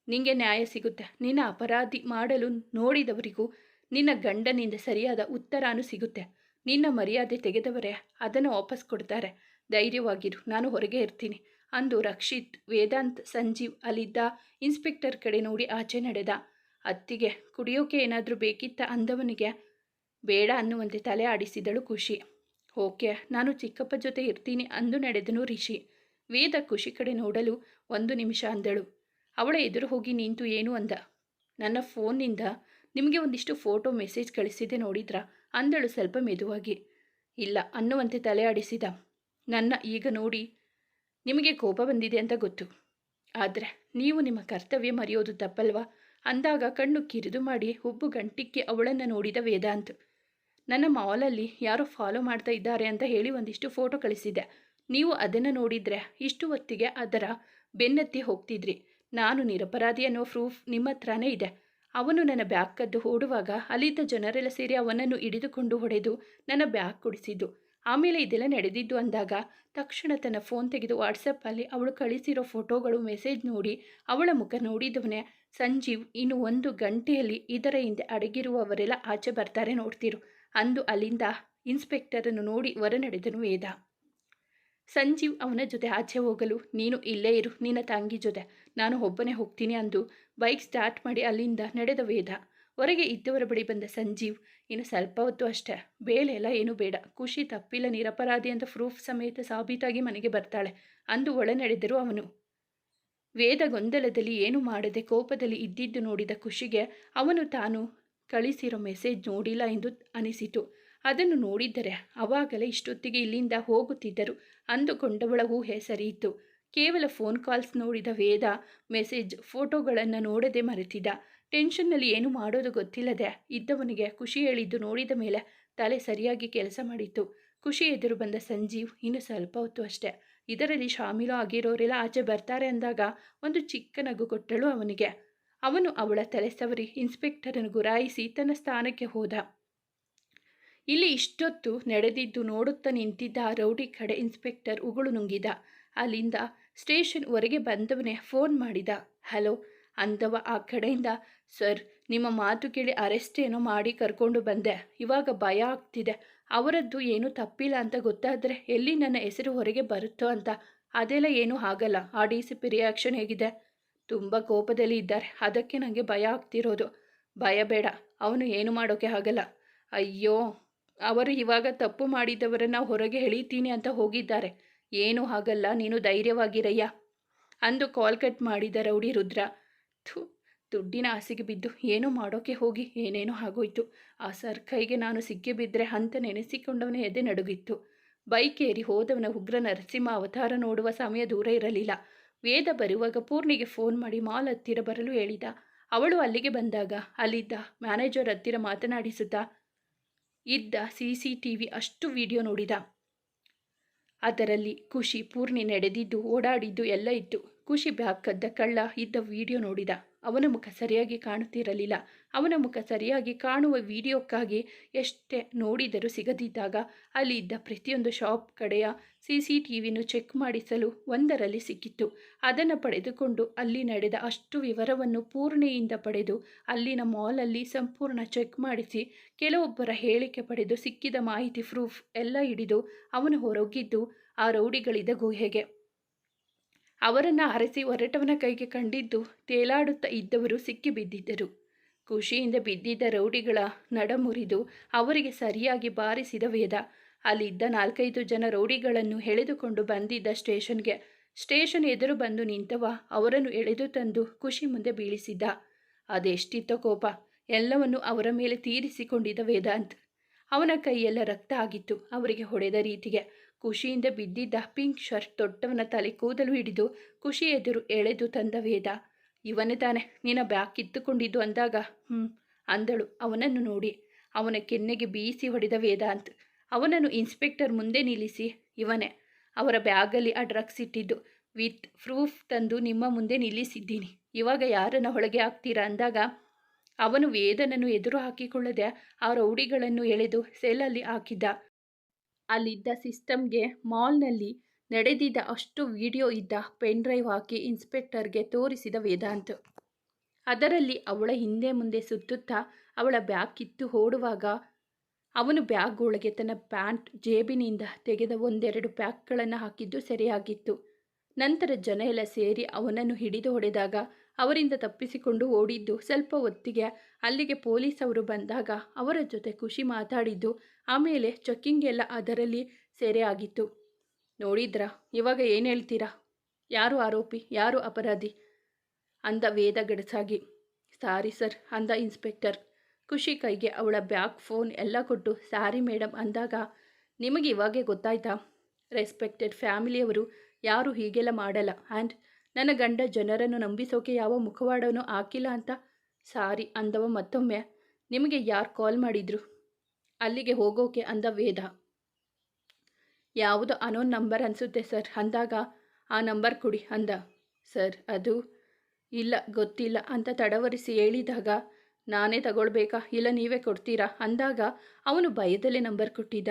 ನಿನಗೆ ನ್ಯಾಯ ಸಿಗುತ್ತೆ. ನಿನ್ನ ಅಪರಾಧಿ ಮಾಡಲು ನೋಡಿದವರಿಗೂ ನಿನ್ನ ಗಂಡನಿಂದ ಸರಿಯಾದ ಉತ್ತರನೂ ಸಿಗುತ್ತೆ. ನಿನ್ನ ಮರ್ಯಾದೆ ತೆಗೆದವರೇ ಅದನ್ನು ವಾಪಸ್ ಕೊಡ್ತಾರೆ. ಧೈರ್ಯವಾಗಿರು, ನಾನು ಹೊರಗೆ ಇರ್ತೀನಿ ಅಂದು ರಕ್ಷಿತ್, ವೇದಾಂತ್, ಸಂಜೀವ್ ಅಲ್ಲಿದ್ದ ಇನ್ಸ್ಪೆಕ್ಟರ್ ಕಡೆ ನೋಡಿ ಆಚೆ ನಡೆದ. ಅತ್ತಿಗೆ ಕುಡಿಯೋಕೆ ಏನಾದರೂ ಬೇಕಿತ್ತ ಅಂದವನಿಗೆ ಬೇಡ ಅನ್ನುವಂತೆ ತಲೆ ಆಡಿಸಿದಳು ಖುಷಿ. ಓಕೆ, ನಾನು ಚಿಕ್ಕಪ್ಪ ಜೊತೆ ಇರ್ತೀನಿ ಅಂದು ನಡೆದನು ರಿಷಿ. ವೇದ ಖುಷಿ ಕಡೆ ನೋಡಲು 1 ನಿಮಿಷ ಅಂದಳು. ಅವಳ ಎದುರು ಹೋಗಿ ನಿಂತು ಏನು ಅಂದ. ನನ್ನ ಫೋನ್ನಿಂದ ನಿಮಗೆ ಒಂದಿಷ್ಟು ಫೋಟೋ ಮೆಸೇಜ್ ಕಳಿಸಿದೆ ನೋಡಿದ್ರಾ ಅಂದಳು ಸ್ವಲ್ಪ ಮೆದುವಾಗಿ. ಇಲ್ಲ ಅನ್ನುವಂತೆ ತಲೆ ಆಡಿಸಿದ. ನನ್ನ ಈಗ ನೋಡಿ ನಿಮಗೆ ಕೋಪ ಬಂದಿದೆ ಅಂತ ಗೊತ್ತು, ಆದರೆ ನೀವು ನಿಮ್ಮ ಕರ್ತವ್ಯ ಮರೆಯೋದು ತಪ್ಪಲ್ವಾ ಅಂದಾಗ ಕಣ್ಣು ಕಿರಿದು ಮಾಡಿ ಹುಬ್ಬು ಗಂಟಿಕ್ಕಿ ಅವಳನ್ನು ನೋಡಿದ ವೇದಾಂತ್. ನನ್ನ ಮಾಲಲ್ಲಿ ಯಾರೋ ಫಾಲೋ ಮಾಡ್ತಾ ಇದ್ದಾರೆ ಅಂತ ಹೇಳಿ ಒಂದಿಷ್ಟು ಫೋಟೋ ಕಳಿಸಿದ್ದೆ. ನೀವು ಅದನ್ನು ನೋಡಿದರೆ ಇಷ್ಟು ಹೊತ್ತಿಗೆ ಅದರ ಬೆನ್ನತ್ತಿ ಹೋಗ್ತಿದ್ರಿ. ನಾನು ನಿರಪರಾಧಿ ಅನ್ನೋ ಪ್ರೂಫ್ ನಿಮ್ಮ ಹತ್ರನೇ ಇದೆ. ಅವನು ನನ್ನ ಬ್ಯಾಗ್ ಕದ್ದು ಓಡುವಾಗ ಅಲ್ಲಿದ್ದ ಜನರೆಲ್ಲ ಸೇರಿ ಅವನನ್ನು ಹಿಡಿದುಕೊಂಡು ಹೊಡೆದು ನನ್ನ ಬ್ಯಾಗ್ ಕೊಡಿಸಿದ್ದು. ಆಮೇಲೆ ಇದೆಲ್ಲ ನಡೆದಿದ್ದು ಅಂದಾಗ ತಕ್ಷಣ ತನ್ನ ಫೋನ್ ತೆಗೆದು ವಾಟ್ಸಪ್ಪಲ್ಲಿ ಅವಳು ಕಳಿಸಿರೋ ಫೋಟೋಗಳು ಮೆಸೇಜ್ ನೋಡಿ ಅವಳ ಮುಖ ನೋಡಿದವನೇ ಸಂಜೀವ್ ಇನ್ನು 1 ಗಂಟೆಯಲ್ಲಿ ಇದರ ಹಿಂದೆ ಅಡಗಿರುವವರೆಲ್ಲ ಆಚೆ ಬರ್ತಾರೆ ನೋಡ್ತಿರು ಅಂದು ಅಲ್ಲಿಂದ ಇನ್ಸ್ಪೆಕ್ಟರನ್ನು ನೋಡಿ ಹೊರ ನಡೆದನು ವೇದ. ಸಂಜೀವ್ ಅವನ ಜೊತೆ ಆಚೆ ಹೋಗಲು ನೀನು ಇಲ್ಲೇ ಇರು ನಿನ್ನ ತಂಗಿ ಜೊತೆ, ನಾನು ಒಬ್ಬನೇ ಹೋಗ್ತೀನಿ ಅಂದು ಬೈಕ್ ಸ್ಟಾರ್ಟ್ ಮಾಡಿ ಅಲ್ಲಿಂದ ನಡೆದ ವೇದ. ಹೊರಗೆ ಇದ್ದವರ ಬಳಿ ಬಂದ ಸಂಜೀವ್, ಇನ್ನು ಸ್ವಲ್ಪ ಹೊತ್ತು ಅಷ್ಟೇ, ಬೇಳೆ ಎಲ್ಲ ಏನೂ ಬೇಡ, ಖುಷಿ ತಪ್ಪಿಲ್ಲ ನಿರಪರಾಧಿ ಅಂತ ಪ್ರೂಫ್ ಸಮೇತ ಸಾಬೀತಾಗಿ ಮನೆಗೆ ಬರ್ತಾಳೆ ಅಂದು ಒಳ ನಡೆದರು ಅವನು. ವೇದ ಗೊಂದಲದಲ್ಲಿ ಏನು ಮಾಡದೆ ಕೋಪದಲ್ಲಿ ಇದ್ದಿದ್ದು ನೋಡಿದ ಖುಷಿಗೆ ಅವನು ತಾನು ಕಳಿಸಿರೋ ಮೆಸೇಜ್ ನೋಡಿಲ್ಲ ಎಂದು ಅನಿಸಿತು. ಅದನ್ನು ನೋಡಿದ್ದರೆ ಅವಾಗಲೇ ಇಷ್ಟೊತ್ತಿಗೆ ಇಲ್ಲಿಂದ ಹೋಗುತ್ತಿದ್ದರು ಅಂದುಕೊಂಡವಳ ಊಹೆ ಸರಿಯಿತು. ಕೇವಲ ಫೋನ್ ಕಾಲ್ಸ್ ನೋಡಿದ ವೇದ ಮೆಸೇಜ್ ಫೋಟೋಗಳನ್ನು ನೋಡದೆ ಮರೆತಿದ್ದ. ಟೆನ್ಷನ್ನಲ್ಲಿ ಏನು ಮಾಡೋದು ಗೊತ್ತಿಲ್ಲದೆ ಇದ್ದವನಿಗೆ ಖುಷಿ ಹೇಳಿದ್ದು ನೋಡಿದ ಮೇಲೆ ತಲೆ ಸರಿಯಾಗಿ ಕೆಲಸ ಮಾಡಿತ್ತು. ಖುಷಿ ಎದುರು ಬಂದ ಸಂಜೀವ್, ಇನ್ನು ಸ್ವಲ್ಪ ಹೊತ್ತು ಅಷ್ಟೇ, ಇದರಲ್ಲಿ ಶಾಮೀಲು ಆಗಿರೋರೆಲ್ಲ ಆಚೆ ಬರ್ತಾರೆ ಅಂದಾಗ ಒಂದು ಚಿಕ್ಕ ನಗು ಕೊಟ್ಟಳು ಅವನಿಗೆ. ಅವನು ಅವಳ ತಲೆ ಸವರಿ ಇನ್ಸ್ಪೆಕ್ಟರನ್ನು ಗುರಾಯಿಸಿ ತನ್ನ ಸ್ಥಾನಕ್ಕೆ ಹೋದ. ಇಲ್ಲಿ ಇಷ್ಟೊತ್ತು ನಡೆದಿದ್ದು ನೋಡುತ್ತಾ ನಿಂತಿದ್ದ ರೌಡಿ ಕಡೆ ಇನ್ಸ್ಪೆಕ್ಟರ್ ಉಗುಳು ನುಂಗಿದ. ಅಲ್ಲಿಂದ ಸ್ಟೇಷನ್ ಹೊರಗೆ ಬಂದವನೇ ಫೋನ್ ಮಾಡಿದ. ಹಲೋ ಅಂದವ ಆ ಕಡೆಯಿಂದ. ಸರ್, ನಿಮ್ಮ ಮಾತು ಕೇಳಿ ಅರೆಸ್ಟ್ ಏನೋ ಮಾಡಿ ಕರ್ಕೊಂಡು ಬಂದೆ, ಇವಾಗ ಭಯ ಆಗ್ತಿದೆ, ಅವರದ್ದು ಏನೂ ತಪ್ಪಿಲ್ಲ ಅಂತ ಗೊತ್ತಾದರೆ ಎಲ್ಲಿ ನನ್ನ ಹೆಸರು ಹೊರಗೆ ಬರುತ್ತೋ ಅಂತ. ಅದೆಲ್ಲ ಏನೂ ಆಗಲ್ಲ. ಆ DCP ರಿಯಾಕ್ಷನ್ ಹೇಗಿದೆ? ತುಂಬ ಕೋಪದಲ್ಲಿ ಇದ್ದಾರೆ, ಅದಕ್ಕೆ ನನಗೆ ಭಯ ಆಗ್ತಿರೋದು. ಭಯ ಬೇಡ, ಅವನು ಏನು ಮಾಡೋಕ್ಕೆ ಆಗಲ್ಲ. ಅಯ್ಯೋ, ಅವರು ಇವಾಗ ತಪ್ಪು ಮಾಡಿದವರನ್ನು ಹೊರಗೆ ಎಳೀತೀನಿ ಅಂತ ಹೋಗಿದ್ದಾರೆ, ಏನೂ ಆಗಲ್ಲ, ನೀನು ಧೈರ್ಯವಾಗಿರಯ್ಯ ಅಂದು ಕಾಲ್ ಕಟ್ ಮಾಡಿದ ರೌಡಿ ರುದ್ರ. ದುಡ್ಡಿನ ಆಸೆಗೆ ಬಿದ್ದು ಏನೋ ಮಾಡೋಕ್ಕೆ ಹೋಗಿ ಏನೇನೋ ಆಗೋಯ್ತು. ಆ ಸರ್ ಕೈಗೆ ನಾನು ಸಿಕ್ಕಿಬಿದ್ದರೆ ಅಂತ ನೆನೆಸಿಕೊಂಡವನ ಎದೆ ನಡುಗಿತ್ತು. ಬೈಕ್ ಏರಿ ಹೋದವನ ಉಗ್ರ ನರಸಿಂಹ ಅವತಾರ ನೋಡುವ ಸಮಯ ದೂರ ಇರಲಿಲ್ಲ. ವೇದ ಬರುವಾಗ ಪೂರ್ಣಿಗೆ ಫೋನ್ ಮಾಡಿ ಮಾಲ್ ಹತ್ತಿರ ಬರಲು ಹೇಳಿದ. ಅವಳು ಅಲ್ಲಿಗೆ ಬಂದಾಗ ಅಲ್ಲಿದ್ದ ಮ್ಯಾನೇಜರ್ ಹತ್ತಿರ ಮಾತನಾಡಿಸುತ್ತಾ ಇದ್ದ CCTV ಅಷ್ಟು ವಿಡಿಯೋ ನೋಡಿದ. ಅದರಲ್ಲಿ ಖುಷಿ ಪೂರ್ಣಿ ನಡೆದಿದ್ದು ಓಡಾಡಿದ್ದು ಎಲ್ಲ ಇತ್ತು. ಖುಷಿ ಬ್ಯಾಗ್ ಕದ್ದ ಕಳ್ಳ ಇದ್ದ ವಿಡಿಯೋ ನೋಡಿದ. ಅವನ ಮುಖ ಸರಿಯಾಗಿ ಕಾಣುತ್ತಿರಲಿಲ್ಲ. ಅವನ ಮುಖ ಸರಿಯಾಗಿ ಕಾಣುವ ವಿಡಿಯೋಕ್ಕಾಗಿ ಎಷ್ಟೇ ನೋಡಿದರೂ ಸಿಗದಿದ್ದಾಗ ಅಲ್ಲಿ ಇದ್ದ ಪ್ರತಿಯೊಂದು ಶಾಪ್ ಕಡೆಯ CCTVನೂ ಚೆಕ್ ಮಾಡಿಸಲು ಒಂದರಲ್ಲಿ ಸಿಕ್ಕಿತ್ತು. ಅದನ್ನು ಪಡೆದುಕೊಂಡು ಅಲ್ಲಿ ನಡೆದ ಅಷ್ಟು ವಿವರವನ್ನು ಪೂರ್ಣಿಯಿಂದ ಪಡೆದು ಅಲ್ಲಿನ ಮಾಲಲ್ಲಿ ಸಂಪೂರ್ಣ ಚೆಕ್ ಮಾಡಿಸಿ ಕೆಲವೊಬ್ಬರ ಹೇಳಿಕೆ ಪಡೆದು ಸಿಕ್ಕಿದ ಮಾಹಿತಿ ಪ್ರೂಫ್ ಎಲ್ಲ ಹಿಡಿದು ಅವನು ಹೊರಗಿದ್ದು ಆ ರೌಡಿಗಳಿದ್ದ ಗುಹೆಗೆ. ಅವರನ್ನು ಅರಸಿ ಹೊರಟವನ ಕೈಗೆ ಕಂಡಿದ್ದು ತೇಲಾಡುತ್ತಾ ಇದ್ದವರು ಸಿಕ್ಕಿ ಬಿದ್ದಿದ್ದರು. ಖುಷಿಯಿಂದ ಬಿದ್ದಿದ್ದ ರೌಡಿಗಳ ನಡ ಮುರಿದು ಅವರಿಗೆ ಸರಿಯಾಗಿ ಬಾರಿಸಿದ ವೇದ. ಅಲ್ಲಿದ್ದ 4-5 ಜನ ರೌಡಿಗಳನ್ನು ಎಳೆದುಕೊಂಡು ಬಂದಿದ್ದ ಸ್ಟೇಷನ್ಗೆ. ಸ್ಟೇಷನ್ ಎದುರು ಬಂದು ನಿಂತವ ಅವರನ್ನು ಎಳೆದು ತಂದು ಖುಷಿ ಮುಂದೆ ಬೀಳಿಸಿದ್ದ. ಅದೆಷ್ಟಿತ್ತೋ ಕೋಪ, ಎಲ್ಲವನ್ನು ಅವರ ಮೇಲೆ ತೀರಿಸಿಕೊಂಡಿದ್ದ ವೇದಾಂತ್. ಅವನ ಕೈಯೆಲ್ಲ ರಕ್ತ ಆಗಿತ್ತು ಅವರಿಗೆ ಹೊಡೆದ ರೀತಿಗೆ. ಖುಷಿಯಿಂದ ಬಿದ್ದಿದ್ದ ಪಿಂಕ್ ಶರ್ಟ್ ತೊಟ್ಟವನ ತಲೆ ಕೂದಲು ಹಿಡಿದು ಖುಷಿ ಎದುರು ಎಳೆದು ತಂದ ವೇದ. ಇವನೇ ತಾನೆ ನಿನ್ನ ಬ್ಯಾಗ್ ಕಿತ್ತುಕೊಂಡಿದ್ದು ಅಂದಾಗ ಅಂದಳು ಅವನನ್ನು ನೋಡಿ. ಅವನ ಕೆನ್ನೆಗೆ ಬೀಸಿ ಹೊಡೆದ ವೇದಾಂತ್. ಅವನನ್ನು ಇನ್ಸ್ಪೆಕ್ಟರ್ ಮುಂದೆ ನಿಲ್ಲಿಸಿ, ಇವನೇ, ಅವರ ಬ್ಯಾಗಲ್ಲಿ ಆ ಡ್ರಗ್ಸ್ ಇಟ್ಟಿದ್ದು, ವಿತ್ ಪ್ರೂಫ್ ತಂದು ನಿಮ್ಮ ಮುಂದೆ ನಿಲ್ಲಿಸಿದ್ದೀನಿ, ಇವಾಗ ಯಾರನ್ನು ಒಳಗೆ ಹಾಕ್ತೀರಾ ಅಂದಾಗ ಅವನು ವೇದನನ್ನು ಎದುರು ಹಾಕಿಕೊಳ್ಳದೆ ಆ ರೌಡಿಗಳನ್ನು ಎಳೆದು ಸೆಲ್ಲಲ್ಲಿ ಹಾಕಿದ್ದ. ಅಲ್ಲಿದ್ದ ಸಿಸ್ಟಮ್ಗೆ ಮಾಲ್ನಲ್ಲಿ ನಡೆದಿದ್ದ ಅಷ್ಟು ವಿಡಿಯೋ ಇದ್ದ ಪೆನ್ ಡ್ರೈವ್ ಹಾಕಿ ಇನ್ಸ್ಪೆಕ್ಟರ್ಗೆ ತೋರಿಸಿದ ವೇದಾಂತ್. ಅದರಲ್ಲಿ ಅವಳ ಹಿಂದೆ ಮುಂದೆ ಸುತ್ತುತ್ತಾ ಅವಳ ಬ್ಯಾಗ್ ಕಿತ್ತು ಓಡುವಾಗ ಅವನು ಬ್ಯಾಗ್ ಒಳಗೆ ತನ್ನ ಪ್ಯಾಂಟ್ ಜೇಬಿನಿಂದ ತೆಗೆದ 1-2 ಪ್ಯಾಕ್ಗಳನ್ನು ಹಾಕಿದ್ದು ಸರಿಯಾಗಿತ್ತು. ನಂತರ ಜನ ಎಲ್ಲ ಸೇರಿ ಅವನನ್ನು ಹಿಡಿದು ಹೊಡೆದಾಗ ಅವರಿಂದ ತಪ್ಪಿಸಿಕೊಂಡು ಓಡಿದ್ದು. ಸ್ವಲ್ಪ ಹೊತ್ತಿಗೆ ಅಲ್ಲಿಗೆ ಪೊಲೀಸ್ ಅವರು ಬಂದಾಗ ಅವರ ಜೊತೆ ಖುಷಿ ಮಾತಾಡಿದ್ದು. ಆಮೇಲೆ ಚೆಕ್ಕಿಂಗ್ ಎಲ್ಲ ಅದರಲ್ಲಿ ಸೆರೆ ಆಗಿತ್ತು. ನೋಡಿದ್ರಾ, ಇವಾಗ ಏನು ಹೇಳ್ತೀರಾ? ಯಾರು ಆರೋಪಿ, ಯಾರು ಅಪರಾಧಿ ಅಂದ ವೇದ ಗಡಸಾಗಿ. ಸಾರಿ ಸರ್ ಅಂದ ಇನ್ಸ್ಪೆಕ್ಟರ್. ಖುಷಿ ಕೈಗೆ ಅವಳ ಬ್ಯಾಗ್, ಫೋನ್ ಎಲ್ಲ ಕೊಟ್ಟು ಸಾರಿ ಮೇಡಮ್ ಅಂದಾಗ, ನಿಮಗೆ ಇವಾಗೇ ಗೊತ್ತಾಯ್ತಾ? ರೆಸ್ಪೆಕ್ಟೆಡ್ ಫ್ಯಾಮಿಲಿಯವರು ಯಾರು ಹೀಗೆಲ್ಲ ಮಾಡಲ್ಲ. ಆ್ಯಂಡ್ ನನ್ನ ಗಂಡ ಜನರನ್ನು ನಂಬಿಸೋಕೆ ಯಾವ ಮುಖವಾಡನೂ ಹಾಕಿಲ್ಲ ಅಂತ. ಸಾರಿ ಅಂದವ ಮತ್ತೊಮ್ಮೆ. ನಿಮಗೆ ಯಾರು ಕಾಲ್ ಮಾಡಿದ್ರು ಅಲ್ಲಿಗೆ ಹೋಗೋಕೆ ಅಂದ ವೇದ. ಯಾವುದೋ ಅನೋನ್ ನಂಬರ್ ಅನಿಸುತ್ತೆ ಸರ್ ಅಂದಾಗ, ಆ ನಂಬರ್ ಕೊಡಿ ಅಂದ. ಸರ್ ಅದು ಇಲ್ಲ ಗೊತ್ತಿಲ್ಲ ಅಂತ ತಡವರಿಸಿ ಹೇಳಿದಾಗ, ನಾನೇ ತಗೊಳ್ಬೇಕಾ ಇಲ್ಲ ನೀವೇ ಕೊಡ್ತೀರಾ ಅಂದಾಗ ಅವನು ಭಯದಲ್ಲೇ ನಂಬರ್ ಕೊಟ್ಟಿದ್ದ.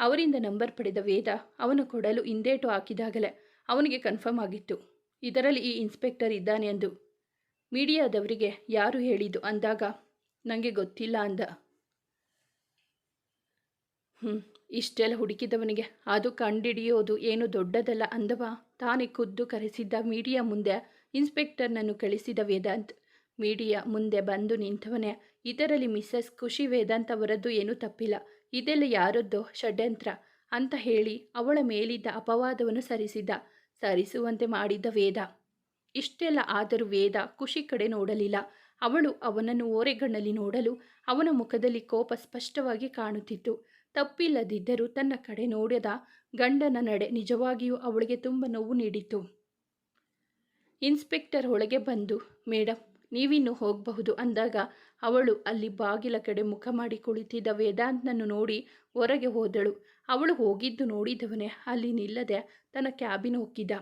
ಅವರಿಂದ ನಂಬರ್ ಪಡೆದ ವೇದ ಅವನು ಕೊಡಲು ಹಿಂದೇಟು ಹಾಕಿದಾಗಲೇ ಅವನಿಗೆ ಕನ್ಫರ್ಮ್ ಆಗಿತ್ತು, ಇದರಲ್ಲಿ ಈ ಇನ್ಸ್ಪೆಕ್ಟರ್ ಇದ್ದಾನೆ ಎಂದು. ಮೀಡಿಯಾದವರಿಗೆ ಯಾರು ಹೇಳಿದ್ದು ಅಂದಾಗ ನನಗೆ ಗೊತ್ತಿಲ್ಲ ಅಂದ. ಇಷ್ಟೆಲ್ಲ ಹುಡುಕಿದವನಿಗೆ ಅದು ಕಂಡಿಡಿಯೋದು ಏನು ದೊಡ್ಡದಲ್ಲ ಅಂದವ. ತಾನೇ ಖುದ್ದು ಕರೆಸಿದ್ದ ಮೀಡಿಯಾ ಮುಂದೆ ಇನ್ಸ್ಪೆಕ್ಟರ್ನನ್ನು ಕಳಿಸಿದ ವೇದಾಂತ್. ಮೀಡಿಯಾ ಮುಂದೆ ಬಂದು ನಿಂತವನೇ, ಇದರಲ್ಲಿ ಮಿಸ್ಸಸ್ ಖುಷಿ ವೇದಾಂತ್ ಅವರದ್ದು ಏನೂ ತಪ್ಪಿಲ್ಲ, ಇದೆಲ್ಲ ಯಾರದ್ದೋ ಷಡ್ಯಂತ್ರ ಅಂತ ಹೇಳಿ ಅವಳ ಮೇಲಿದ್ದ ಅಪವಾದವನ್ನು ಸರಿಸುವಂತೆ ಮಾಡಿದ್ದ ವೇದ. ಇಷ್ಟೆಲ್ಲ ಆದರೂ ವೇದ ಖುಷಿ ಕಡೆ ನೋಡಲಿಲ್ಲ. ಅವಳು ಅವನನ್ನು ಓರೆಗಣ್ಣಲ್ಲಿ ನೋಡಲು ಅವನ ಮುಖದಲ್ಲಿ ಕೋಪ ಸ್ಪಷ್ಟವಾಗಿ ಕಾಣುತ್ತಿತ್ತು. ತಪ್ಪಿಲ್ಲದಿದ್ದರೂ ತನ್ನ ಕಡೆ ನೋಡದ ಗಂಡನ ನಡೆ ನಿಜವಾಗಿಯೂ ಅವಳಿಗೆ ತುಂಬ ನೋವು ನೀಡಿತು. ಇನ್ಸ್ಪೆಕ್ಟರ್ ಒಳಗೆ ಬಂದು, ಮೇಡಮ್ ನೀವಿನ್ನೂ ಹೋಗಬಹುದು ಅಂದಾಗ ಅವಳು ಅಲ್ಲಿ ಬಾಗಿಲ ಕಡೆ ಮುಖ ಮಾಡಿ ಕುಳಿತಿದ್ದ ವೇದಾಂತ್ನನ್ನು ನೋಡಿ ಹೊರಗೆ ಹೋದಳು. ಅವಳು ಹೋಗಿದ್ದು ನೋಡಿದವನೇ ಅಲ್ಲಿ ನಿಲ್ಲದೆ ತನ್ನ ಕ್ಯಾಬಿನ್ ಹೋಗಿದ್ದ.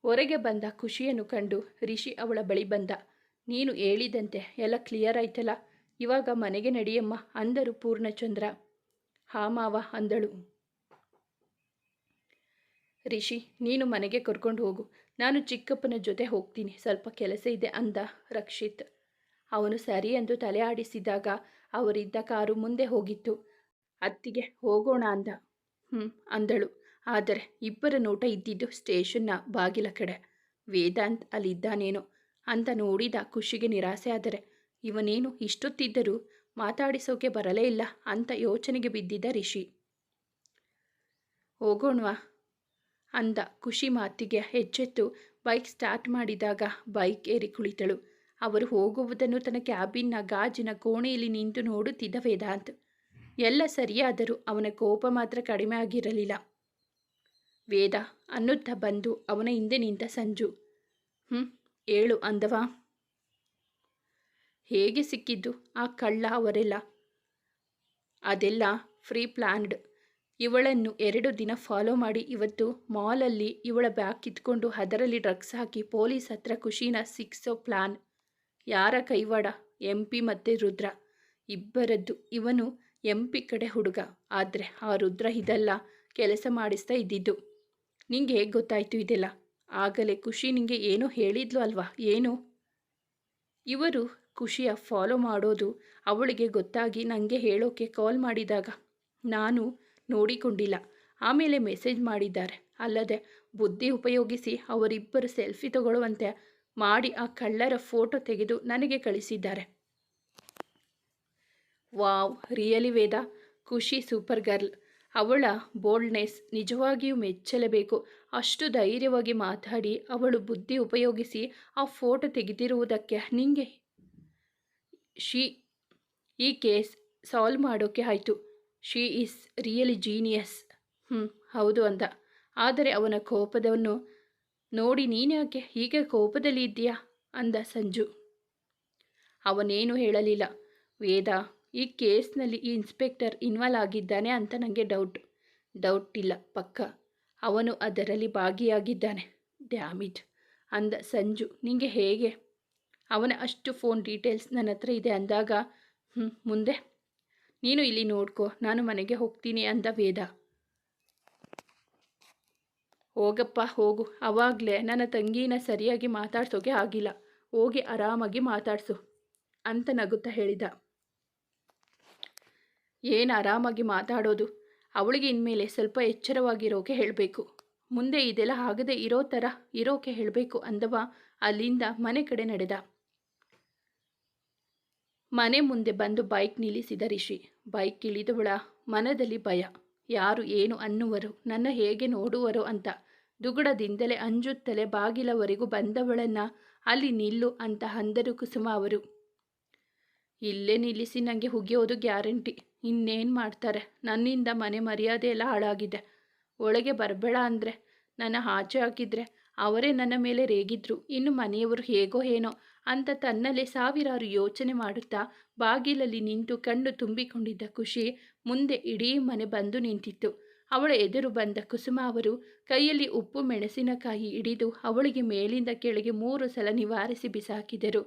ಹೊರಗೆ ಬಂದ ಖುಷಿಯನ್ನು ಕಂಡು ರಿಷಿ ಅವಳ ಬಳಿ ಬಂದ. ನೀನು ಹೇಳಿದಂತೆ ಎಲ್ಲ ಕ್ಲಿಯರ್ ಆಯ್ತಲ್ಲ, ಇವಾಗ ಮನೆಗೆ ನಡಿಯಮ್ಮ ಅಂದರು ಪೂರ್ಣಚಂದ್ರ. ಹಾ ಮಾವ ಅಂದಳು. ರಿಷಿ ನೀನು ಮನೆಗೆ ಕರ್ಕೊಂಡು ಹೋಗು, ನಾನು ಚಿಕ್ಕಪ್ಪನ ಜೊತೆ ಹೋಗ್ತೀನಿ, ಸ್ವಲ್ಪ ಕೆಲಸ ಇದೆ ಅಂದ ರಕ್ಷಿತ್. ಅವನು ಸರಿ ಎಂದು ತಲೆ ಆಡಿಸಿದಾಗ ಅವರಿದ್ದ ಕಾರು ಮುಂದೆ ಹೋಗಿತ್ತು. ಅತ್ತಿಗೆ ಹೋಗೋಣ ಅಂದ. ಅಂದಳು. ಆದರೆ ಇಬ್ಬರ ನೋಟ ಇದ್ದಿದ್ದು ಸ್ಟೇಷನ್ನ ಬಾಗಿಲ ಕಡೆ. ವೇದಾಂತ್ ಅಲ್ಲಿದ್ದಾನೇನೋ ಅಂತ ನೋಡಿದ ಖುಷಿಗೆ ನಿರಾಸೆ. ಆದರೆ ಇವನೇನು ಇಷ್ಟೊತ್ತಿದ್ದರೂ ಮಾತಾಡಿಸೋಕೆ ಬರಲೇ ಇಲ್ಲ ಅಂತ ಯೋಚನೆಗೆ ಬಿದ್ದಿದ್ದ ರಿಷಿ. ಹೋಗೋಣವಾ ಅಂದ. ಖುಷಿ ಮಾತಿಗೆ ಎಚ್ಚೆತ್ತು ಬೈಕ್ ಸ್ಟಾರ್ಟ್ ಮಾಡಿದಾಗ ಬೈಕ್ ಏರಿ ಕುಳಿತಳು. ಅವರು ಹೋಗುವುದನ್ನು ತನ್ನ ಕ್ಯಾಬಿನ್ನ ಗಾಜಿನ ಕೋಣೆಯಲ್ಲಿ ನಿಂತು ನೋಡುತ್ತಿದ್ದ ವೇದಾಂತ್. ಎಲ್ಲ ಸರಿಯಾದರೂ ಅವನ ಕೋಪ ಮಾತ್ರ ಕಡಿಮೆ ಆಗಿರಲಿಲ್ಲ. ವೇದ ಅನ್ನುತ್ತಾ ಬಂದು ಅವನ ಹಿಂದೆ ನಿಂತ ಸಂಜು. ಏಳು ಅಂದವ. ಹೇಗೆ ಸಿಕ್ಕಿದ್ದು ಆ ಕಳ್ಳ ಅವರೆಲ್ಲ? ಅದೆಲ್ಲ ಫ್ರೀ ಪ್ಲ್ಯಾನ್ಡ್. ಇವಳನ್ನು 2 ದಿನ ಫಾಲೋ ಮಾಡಿ ಇವತ್ತು ಮಾಲಲ್ಲಿ ಇವಳ ಬ್ಯಾಗ್ ಕಿತ್ಕೊಂಡು ಅದರಲ್ಲಿ ಡ್ರಗ್ಸ್ ಹಾಕಿ ಪೊಲೀಸ್ ಹತ್ರ ಖುಷಿನ ಸಿಕ್ಸೋ ಪ್ಲ್ಯಾನ್. ಯಾರ ಕೈವಾಡ? MP ಮತ್ತು ರುದ್ರ ಇಬ್ಬರದ್ದು. ಇವನು MP ಕಡೆ ಹುಡುಗ, ಆದರೆ ಆ ರುದ್ರ ಇದೆಲ್ಲ ಕೆಲಸ ಮಾಡಿಸ್ತಾ ಇದ್ದಿದ್ದು. ನಿಂಗೆ ಹೇಗೆ ಗೊತ್ತಾಯಿತು ಇದೆಲ್ಲ? ಆಗಲೇ ಖುಷಿ ನಿಂಗೆ ಏನೋ ಹೇಳಿದ್ಲು ಅಲ್ವಾ? ಏನು? ಇವರು ಖುಷಿಯ ಫಾಲೋ ಮಾಡೋದು ಅವಳಿಗೆ ಗೊತ್ತಾಗಿ ನನಗೆ ಹೇಳೋಕ್ಕೆ ಕಾಲ್ ಮಾಡಿದಾಗ ನಾನು ನೋಡಿಕೊಂಡಿಲ್ಲ. ಆಮೇಲೆ ಮೆಸೇಜ್ ಮಾಡಿದ್ದಾರೆ. ಅಲ್ಲದೆ ಬುದ್ಧಿ ಉಪಯೋಗಿಸಿ ಅವರಿಬ್ಬರು ಸೆಲ್ಫಿ ತಗೊಳ್ಳುವಂತೆ ಮಾಡಿ ಆ ಕಳ್ಳರ ಫೋಟೋ ತೆಗೆದು ನನಗೆ ಕಳಿಸಿದ್ದಾರೆ. ವಾವ್, ರಿಯಲಿ ವೇದ, ಖುಷಿ ಸೂಪರ್ ಗರ್ಲ್. ಅವಳ ಬೋಲ್ಡ್ನೆಸ್ ನಿಜವಾಗಿಯೂ ಮೆಚ್ಚಲೇಬೇಕು. ಅಷ್ಟು ಧೈರ್ಯವಾಗಿ ಮಾತಾಡಿ ಅವಳು ಬುದ್ಧಿ ಉಪಯೋಗಿಸಿ ಆ ಫೋಟೋ ತೆಗೆದಿರುವುದಕ್ಕೆ ನಿಂಗೆ ಈ ಕೇಸ್ ಸಾಲ್ವ್ ಮಾಡೋಕ್ಕೆ ಆಯಿತು. She is really genius. ಹೌದು ಅಂದ. ಆದರೆ ಅವನ ಕೋಪದವನ್ನು ನೋಡಿ ನೀನ್ಯಾಕೆ ಹೀಗೆ ಕೋಪದಲ್ಲಿ ಇದ್ದೀಯಾ ಅಂದ ಸಂಜು. ಅವನೇನು ಹೇಳಲಿಲ್ಲ. ವೇದ, ಈ ಕೇಸ್ನಲ್ಲಿ ಈ ಇನ್ಸ್ಪೆಕ್ಟರ್ ಇನ್ವಾಲ್ವ್ ಆಗಿದ್ದಾನೆ ಅಂತ ನನಗೆ ಡೌಟ್ ಇಲ್ಲ, ಪಕ್ಕ ಅವನು ಅದರಲ್ಲಿ ಭಾಗಿಯಾಗಿದ್ದಾನೆ. ಡ್ಯಾಮಿಟ್ ಅಂದ ಸಂಜು. ನಿಂಗೆ ಹೇಗೆ? ಅವನ ಅಷ್ಟು ಫೋನ್ ಡೀಟೇಲ್ಸ್ ನನ್ನ ಹತ್ರ ಇದೆ ಅಂದಾಗ ಮುಂದೆ ನೀನು ಇಲ್ಲಿ ನೋಡ್ಕೋ, ನಾನು ಮನೆಗೆ ಹೋಗ್ತೀನಿ ಅಂದ ವೇದ. ಹೋಗಪ್ಪ ಹೋಗು, ಆವಾಗಲೇ ನನ್ನ ತಂಗಿನ ಸರಿಯಾಗಿ ಮಾತಾಡ್ಸೋಕೆ ಆಗಿಲ್ಲ, ಹೋಗಿ ಆರಾಮಾಗಿ ಮಾತಾಡಿಸು ಅಂತ ನಗುತ್ತಾ ಹೇಳಿದ. ಏನು ಆರಾಮಾಗಿ ಮಾತಾಡೋದು? ಅವಳಿಗೆ ಇನ್ಮೇಲೆ ಸ್ವಲ್ಪ ಎಚ್ಚರವಾಗಿರೋಕೆ ಹೇಳಬೇಕು, ಮುಂದೆ ಇದೆಲ್ಲ ಆಗದೆ ಇರೋ ಥರ ಇರೋಕೆ ಹೇಳಬೇಕು ಅಂದವ ಅಲ್ಲಿಂದ ಮನೆ ಕಡೆ ನಡೆದ. ಮನೆ ಮುಂದೆ ಬಂದು ಬೈಕ್ ನಿಲ್ಲಿಸಿದ ರಿಷಿ. ಬೈಕ್ ಇಳಿದವಳ ಮನದಲ್ಲಿ ಭಯ. ಯಾರು ಏನು ಅನ್ನುವರು, ನನ್ನ ಹೇಗೆ ನೋಡುವರೋ ಅಂತ ದುಗುಡದಿಂದಲೇ ಅಂಜುತ್ತಲೇ ಬಾಗಿಲವರೆಗೂ ಬಂದವಳನ್ನು ಅಲ್ಲಿ ನಿಲ್ಲು ಅಂತ ಅಂದರು ಕುಸುಮ ಅವರು. ಇಲ್ಲೇ ನಿಲ್ಲಿಸಿ ನನಗೆ ಹುಗಿಯೋದು ಗ್ಯಾರಂಟಿ. ಇನ್ನೇನು ಮಾಡ್ತಾರೆ? ನನ್ನಿಂದ ಮನೆ ಮರ್ಯಾದೆ ಎಲ್ಲ ಹಾಳಾಗಿದೆ. ಒಳಗೆ ಬರಬೇಡ ಅಂದರೆ ನನ್ನ ಆಚೆ ಹಾಕಿದರೆ ಅವರೇ ನನ್ನ ಮೇಲೆ ರೇಗಿದ್ರು. ಇನ್ನು ಮನೆಯವರು ಹೇಗೋ ಏನೋ ಅಂತ ತನ್ನಲ್ಲೇ ಸಾವಿರಾರು ಯೋಚನೆ ಮಾಡುತ್ತಾ ಬಾಗಿಲಲ್ಲಿ ನಿಂತು ಕಣ್ಣು ತುಂಬಿಕೊಂಡಿದ್ದ ಖುಷಿ ಮುಂದೆ ಇಡೀ ಮನೆ ಬಂದು ನಿಂತಿತ್ತು. ಅವಳ ಎದುರು ಬಂದ ಕುಸುಮ ಅವರು ಕೈಯಲ್ಲಿ ಉಪ್ಪು ಮೆಣಸಿನಕಾಯಿ ಹಿಡಿದು ಅವಳಿಗೆ ಮೇಲಿಂದ ಕೆಳಗೆ 3 ಸಲ ನಿವಾರಿಸಿ ಬಿಸಾಕಿದರು.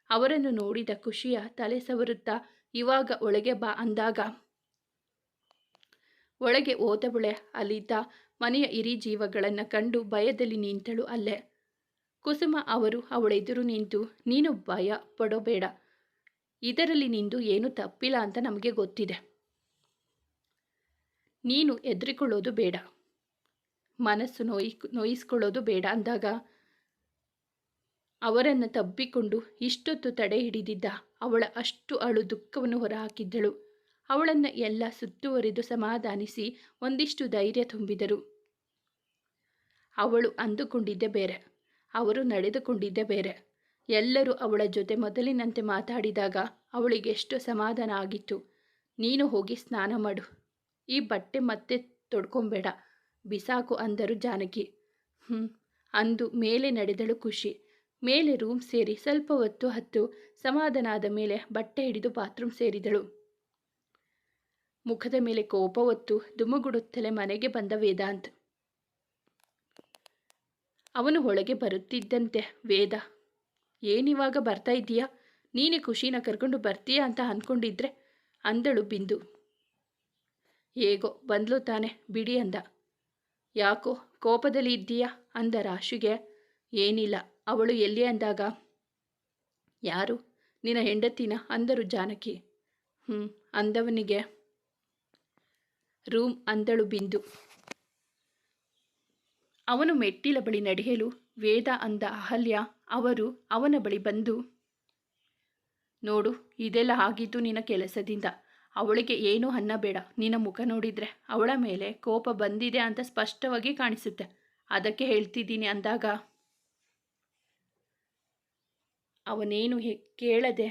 ಅವರನ್ನು ನೋಡಿದ ಖುಷಿಯ ತಲೆ ಸವರುತ್ತಾ ಇವಾಗ ಒಳಗೆ ಬಾ ಅಂದಾಗ ಒಳಗೆ ಹೋದವಳೆ ಅಲ್ಲಿದ್ದ ಮನೆಯ ಹಿರಿ ಜೀವಗಳನ್ನು ಕಂಡು ಭಯದಲ್ಲಿ ನಿಂತಳು ಅಲ್ಲೇ. ಕುಸುಮ ಅವರು ಅವಳೆದುರು ನಿಂತು, ನೀನು ಭಯ ಪಡೋಬೇಡ, ಇದರಲ್ಲಿ ನಿಂದು ಏನೂ ತಪ್ಪಿಲ್ಲ ಅಂತ ನಮಗೆ ಗೊತ್ತಿದೆ. ನೀನು ಹೆದರಿಕೊಳ್ಳೋದು ಬೇಡ, ಮನಸ್ಸು ನೋಯಿಸ್ಕೊಳ್ಳೋದು ಬೇಡ ಅಂದಾಗ ಅವರನ್ನು ತಬ್ಬಿಕೊಂಡು ಇಷ್ಟೊತ್ತು ತಡೆ ಹಿಡಿದಿದ್ದ ಅವಳ ಅಷ್ಟು ಅಳು ದುಃಖವನ್ನು ಹೊರಹಾಕಿದ್ದಳು. ಅವಳನ್ನು ಎಲ್ಲ ಸುತ್ತುವರಿದು ಸಮಾಧಾನಿಸಿ ಒಂದಿಷ್ಟು ಧೈರ್ಯ ತುಂಬಿದರು. ಅವಳು ಅಂದುಕೊಂಡಿದ್ದೇ ಬೇರೆ, ಅವರು ನಡೆದುಕೊಂಡಿದ್ದೇ ಬೇರೆ. ಎಲ್ಲರೂ ಅವಳ ಜೊತೆ ಮೊದಲಿನಂತೆ ಮಾತಾಡಿದಾಗ ಅವಳಿಗೆ ಎಷ್ಟು ಸಮಾಧಾನ ಆಗಿತ್ತು. ನೀನು ಹೋಗಿ ಸ್ನಾನ ಮಾಡು, ಈ ಬಟ್ಟೆ ಮತ್ತೆ ತೊಡ್ಕೊಂಬೇಡ, ಬಿಸಾಕು ಅಂದರು ಜಾನಕಿ. ಅಂದು ಮೇಲೆ ನಡೆದಳು ಖುಷಿ. ಮೇಲೆ ರೂಮ್ ಸೇರಿ ಸ್ವಲ್ಪ ಹೊತ್ತು ಹತ್ತು ಸಮಾಧಾನ ಆದ ಮೇಲೆ ಬಟ್ಟೆ ಹಿಡಿದು ಬಾತ್ರೂಮ್ ಸೇರಿದಳು. ಮುಖದ ಮೇಲೆ ಕೋಪ ಹೊತ್ತು ದುಮುಗುಡುತ್ತಲೇ ಮನೆಗೆ ಬಂದ ವೇದಾಂತ್. ಅವನು ಒಳಗೆ ಬರುತ್ತಿದ್ದಂತೆ, ವೇದ, ಏನಿವಾಗ ಬರ್ತಾ ಇದ್ದೀಯಾ? ನೀನೇ ಖುಷಿನ ಕರ್ಕೊಂಡು ಬರ್ತೀಯಾ ಅಂತ ಅಂದ್ಕೊಂಡಿದ್ರೆ ಅಂದಳು ಬಿಂದು. ಹೇಗೋ ಬಂದ್ಲು ತಾನೆ ಬಿಡಿ ಅಂದ. ಯಾಕೋ ಕೋಪದಲ್ಲಿ ಇದ್ದೀಯಾ ಅಂದ ರಾಶಿಗೆ. ಏನಿಲ್ಲ, ಅವಳು ಎಲ್ಲಿ ಅಂದಾಗ, ಯಾರು, ನಿನ್ನ ಹೆಂಡತಿನ ಅಂದರು ಜಾನಕಿ. ಅಂದವನಿಗೆ ರೂಮ್ ಅಂದಳು ಬಿಂದು. ಅವನು ಮೆಟ್ಟಿಲ ಬಳಿ ನಡೆಯಲು ವೇದ ಅಂದ ಅಹಲ್ಯ. ಅವರು ಅವನ ಬಳಿ ಬಂದು, ನೋಡು, ಇದೆಲ್ಲ ಆಗಿದ್ದು ನಿನ್ನ ಕೆಲಸದಿಂದ. ಅವಳಿಗೆ ಏನೂ ಅನ್ನಬೇಡ. ನಿನ್ನ ಮುಖ ನೋಡಿದರೆ ಅವಳ ಮೇಲೆ ಕೋಪ ಬಂದಿದೆ ಅಂತ ಸ್ಪಷ್ಟವಾಗಿ ಕಾಣಿಸುತ್ತೆ, ಅದಕ್ಕೆ ಹೇಳ್ತಿದ್ದೀನಿ ಅಂದಾಗ ಅವನೇನು ಕೇಳದೆ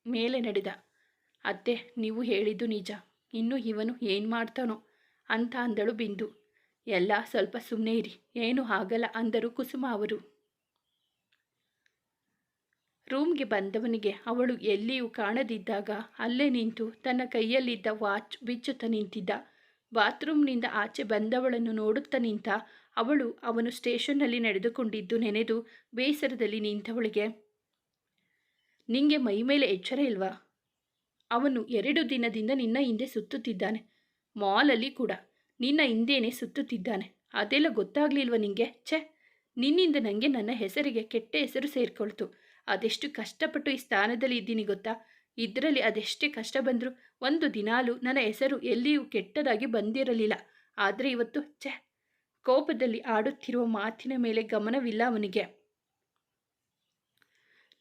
ಮೇಲೆ ನಡೆದ. ಅತ್ತೆ, ನೀವು ಹೇಳಿದ್ದು ನಿಜ, ಇನ್ನು ಇವನು ಏನು ಮಾಡ್ತಾನೋ ಅಂತ ಅಂದಳು ಬಿಂದು. ಎಲ್ಲ ಸ್ವಲ್ಪ ಸುಮ್ಮನೆ ಇರಿ, ಏನೂ ಆಗಲ್ಲ ಅಂದರು ಕುಸುಮ ಅವರು. ರೂಮ್ಗೆ ಬಂದವನಿಗೆ ಅವಳು ಎಲ್ಲಿಯೂ ಕಾಣದಿದ್ದಾಗ ಅಲ್ಲೇ ನಿಂತು ತನ್ನ ಕೈಯಲ್ಲಿದ್ದ ವಾಚ್ ಬಿಚ್ಚುತ್ತಾ ನಿಂತಿದ್ದ. ಬಾತ್ರೂಮ್ನಿಂದ ಆಚೆ ಬಂದವಳನ್ನು ನೋಡುತ್ತಾ ನಿಂತ ಅವಳು ಅವನು ಸ್ಟೇಷನ್ನಲ್ಲಿ ನಡೆದುಕೊಂಡಿದ್ದು ನೆನೆದು ಬೇಸರದಲ್ಲಿ ನಿಂತವಳಿಗೆ, ನಿಂಗೆ ಮೈ ಮೇಲೆ ಎಚ್ಚರ ಇಲ್ವಾ? ಅವನು 2 ದಿನದಿಂದ ನಿನ್ನ ಹಿಂದೆ ಸುತ್ತುತ್ತಿದ್ದಾನೆ, ಮಾಲಲ್ಲಿ ಕೂಡ ನಿನ್ನ ಹಿಂದೇನೆ ಸುತ್ತುತ್ತಿದ್ದಾನೆ. ಅದೆಲ್ಲ ಗೊತ್ತಾಗ್ಲಿಲ್ವ ನಿಂಗೆ? ಛೆ, ನಿನ್ನಿಂದ ನನಗೆ ನನ್ನ ಹೆಸರಿಗೆ ಕೆಟ್ಟ ಹೆಸರು ಸೇರಿಕೊಳ್ತು. ಅದೆಷ್ಟು ಕಷ್ಟಪಟ್ಟು ಈ ಸ್ಥಾನದಲ್ಲಿ ಇದ್ದೀನಿ ಗೊತ್ತಾ? ಇದರಲ್ಲಿ ಅದೆಷ್ಟೇ ಕಷ್ಟ ಬಂದರೂ ಒಂದು ದಿನಾಲೂ ನನ್ನ ಹೆಸರು ಎಲ್ಲಿಯೂ ಕೆಟ್ಟದಾಗಿ ಬಂದಿರಲಿಲ್ಲ. ಆದರೆ ಇವತ್ತು ಛೆ, ಕೋಪದಲ್ಲಿ ಆಡುತ್ತಿರುವ ಮಾತಿನ ಮೇಲೆ ಗಮನವಿಲ್ಲ ಅವನಿಗೆ.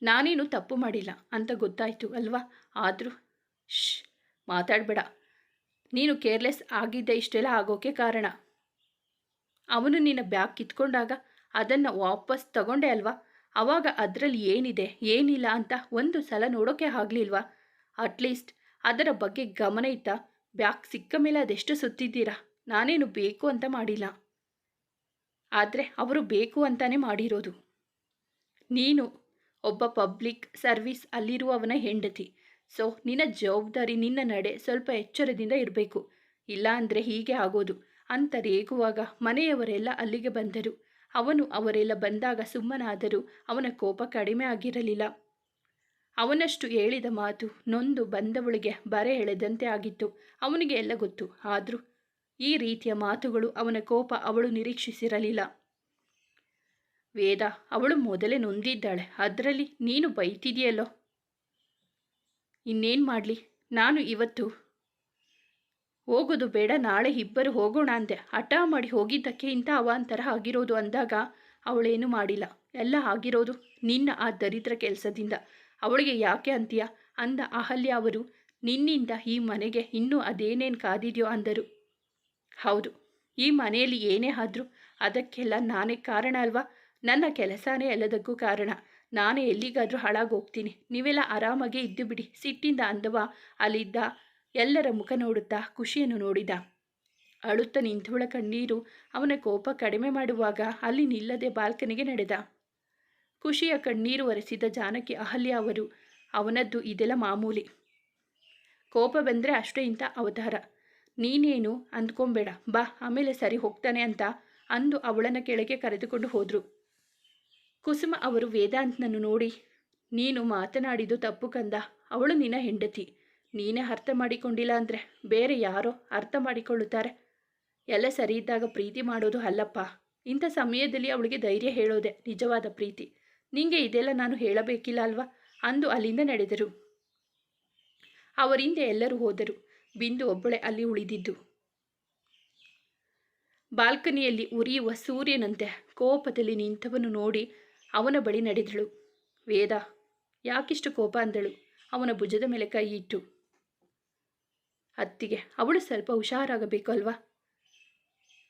ನಾನೇನು ತಪ್ಪು ಮಾಡಿಲ್ಲ ಅಂತ ಗೊತ್ತಾಯಿತು ಅಲ್ವಾ? ಆದರೂ ಮಾತಾಡಬೇಡ. ನೀನು ಕೇರ್ಲೆಸ್ ಆಗಿದ್ದ ಇಷ್ಟೆಲ್ಲ ಆಗೋಕ್ಕೆ ಕಾರಣ. ಅವನು ನಿನ್ನ ಬ್ಯಾಗ್ ಕಿತ್ಕೊಂಡಾಗ ಅದನ್ನು ವಾಪಸ್ ತಗೊಂಡೆ ಅಲ್ವಾ? ಆವಾಗ ಅದರಲ್ಲಿ ಏನಿದೆ ಏನಿಲ್ಲ ಅಂತ ಒಂದು ಸಲ ನೋಡೋಕ್ಕೆ ಆಗಲಿಲ್ವಾ? ಅಟ್ಲೀಸ್ಟ್ ಅದರ ಬಗ್ಗೆ ಗಮನ ಇತ್ತಾ? ಬ್ಯಾಗ್ ಸಿಕ್ಕ ಮೇಲೆ ಅದೆಷ್ಟು ಸುತ್ತಿದ್ದೀರಾ? ನಾನೇನು ಬೇಕು ಅಂತ ಮಾಡಿಲ್ಲ, ಆದರೆ ಅವರು ಬೇಕು ಅಂತಾನೆ ಮಾಡಿರೋದು. ನೀನು ಒಬ್ಬ ಪಬ್ಲಿಕ್ ಸರ್ವಿಸ್ ಅಲ್ಲಿರುವವನ ಹೆಂಡತಿ. ಸೊ ನಿನ್ನ ಜವಾಬ್ದಾರಿ, ನಿನ್ನ ನಡೆ ಸ್ವಲ್ಪ ಎಚ್ಚರದಿಂದ ಇರಬೇಕು. ಇಲ್ಲ ಅಂದರೆ ಹೀಗೆ ಆಗೋದು ಅಂತ ರೇಗುವಾಗ ಮನೆಯವರೆಲ್ಲ ಅಲ್ಲಿಗೆ ಬಂದರು. ಅವರೆಲ್ಲ ಬಂದಾಗ ಸುಮ್ಮನಾದರೂ ಅವನ ಕೋಪ ಕಡಿಮೆ ಆಗಿರಲಿಲ್ಲ. ಅವನಷ್ಟು ಹೇಳಿದ ಮಾತು ನೊಂದು ಬಂದವಳಿಗೆ ಬರೆ ಎಳೆದಂತೆ ಆಗಿತ್ತು. ಅವನಿಗೆ ಎಲ್ಲ ಗೊತ್ತು. ಆದರೂ ಈ ರೀತಿಯ ಮಾತುಗಳು, ಅವನ ಕೋಪ ಅವಳು ನಿರೀಕ್ಷಿಸಿರಲಿಲ್ಲ. ವೇದ, ಅವಳು ಮೊದಲೇ ನೊಂದಿದ್ದಾಳೆ, ಅದರಲ್ಲಿ ನೀನು ಬೈತಿದೆಯಲ್ಲೋ. ಇನ್ನೇನು ಮಾಡಲಿ? ನಾನು ಇವತ್ತು ಹೋಗೋದು ಬೇಡ, ನಾಳೆ ಇಬ್ಬರು ಹೋಗೋಣ ಅಂದೆ. ಹಠ ಮಾಡಿ ಹೋಗಿದ್ದಕ್ಕೆ ಇಂಥ ಅವಾಂತರ ಆಗಿರೋದು ಅಂದಾಗ ಅವಳೇನು ಮಾಡಿಲ್ಲ. ಎಲ್ಲ ಆಗಿರೋದು ನಿನ್ನ ಆ ದರಿದ್ರ ಕೆಲಸದಿಂದ. ಅವಳಿಗೆ ಯಾಕೆ ಅಂತೀಯ ಅಂದ ಅಹಲ್ಯ ಅವರು. ನಿನ್ನಿಂದ ಈ ಮನೆಗೆ ಇನ್ನೂ ಅದೇನೇನು ಕಾದಿದೆಯೋ ಅಂದರು. ಹೌದು, ಈ ಮನೆಯಲ್ಲಿ ಏನೇ ಆದರೂ ಅದಕ್ಕೆಲ್ಲ ನಾನೇ ಕಾರಣ ಅಲ್ವಾ? ನನ್ನ ಕೆಲಸನೇ ಎಲ್ಲದಕ್ಕೂ ಕಾರಣ. ನಾನೇ ಎಲ್ಲಿಗಾದರೂ ಹಾಳಾಗೋಗ್ತೀನಿ, ನೀವೆಲ್ಲ ಆರಾಮಾಗಿ ಇದ್ದು ಬಿಡಿ ಸಿಟ್ಟಿಂದ ಅಂದವ ಅಲ್ಲಿದ್ದ ಎಲ್ಲರ ಮುಖ ನೋಡುತ್ತಾ ಖುಷಿಯನ್ನು ನೋಡಿದ. ಅಳುತ್ತಾ ನಿಂತವಳ ಕಣ್ಣೀರು ಅವನ ಕೋಪ ಕಡಿಮೆ ಮಾಡುವಾಗ ಅಲ್ಲಿ ನಿಲ್ಲದೆ ಬಾಲ್ಕನಿಗೆ ನಡೆದ. ಖುಷಿಯ ಕಣ್ಣೀರು ಒರೆಸಿದ ಜಾನಕಿ ಅಹಲ್ಯ ಅವರು. ಅವನದ್ದು ಇದೆಲ್ಲ ಮಾಮೂಲಿ, ಕೋಪ ಬಂದರೆ ಅಷ್ಟೇ ಇಂಥ ಅವತಾರ. ನೀನೇನು ಅಂದ್ಕೊಂಬೇಡ, ಬಾ, ಆಮೇಲೆ ಸರಿ ಹೋಗ್ತಾನೆ ಅಂತ ಅಂದು ಅವಳನ್ನು ಕೆಳಗೆ ಕರೆದುಕೊಂಡು ಹೋದರು. ಕುಸುಮ ಅವರು ವೇದಾಂತ್ನನ್ನು ನೋಡಿ, ನೀನು ಮಾತನಾಡಿದ್ದು ತಪ್ಪು ಕಂದ. ಅವಳು ನಿನ್ನ ಹೆಂಡತಿ, ನೀನೇ ಅರ್ಥ ಮಾಡಿಕೊಂಡಿಲ್ಲ ಅಂದರೆ ಬೇರೆ ಯಾರೋ ಅರ್ಥ ಮಾಡಿಕೊಳ್ಳುತ್ತಾರೆ. ಎಲ್ಲ ಸರಿ ಇದ್ದಾಗ ಪ್ರೀತಿ ಮಾಡೋದು ಅಲ್ಲಪ್ಪ. ಇಂಥ ಸಮಯದಲ್ಲಿ ಅವಳಿಗೆ ಧೈರ್ಯ ಹೇಳೋದೆ ನಿಜವಾದ ಪ್ರೀತಿ. ನಿಂಗೆ ಇದೆಲ್ಲ ನಾನು ಹೇಳಬೇಕಿಲ್ಲ ಅಲ್ವಾ? ಅಂದು ಅಲ್ಲಿಂದ ನಡೆದರು. ಅವರಿಂದೆ ಎಲ್ಲರೂ ಹೋದರು. ಬಿಂದು ಒಬ್ಬಳೆ ಅಲ್ಲಿ ಉಳಿದಿದ್ದು. ಬಾಲ್ಕನಿಯಲ್ಲಿ ಉರಿಯುವ ಸೂರ್ಯನಂತೆ ಕೋಪದಲ್ಲಿ ನಿಂತವನು ನೋಡಿ ಅವನ ಬಳಿ ನಡೆದಳು. ವೇದ, ಯಾಕಿಷ್ಟು ಕೋಪ ಅಂದಳು ಅವನ ಭುಜದ ಮೇಲೆ ಕೈ ಇಟ್ಟು. ಅತ್ತಿಗೆ, ಅವಳು ಸ್ವಲ್ಪ ಹುಷಾರಾಗಬೇಕು ಅಲ್ವಾ?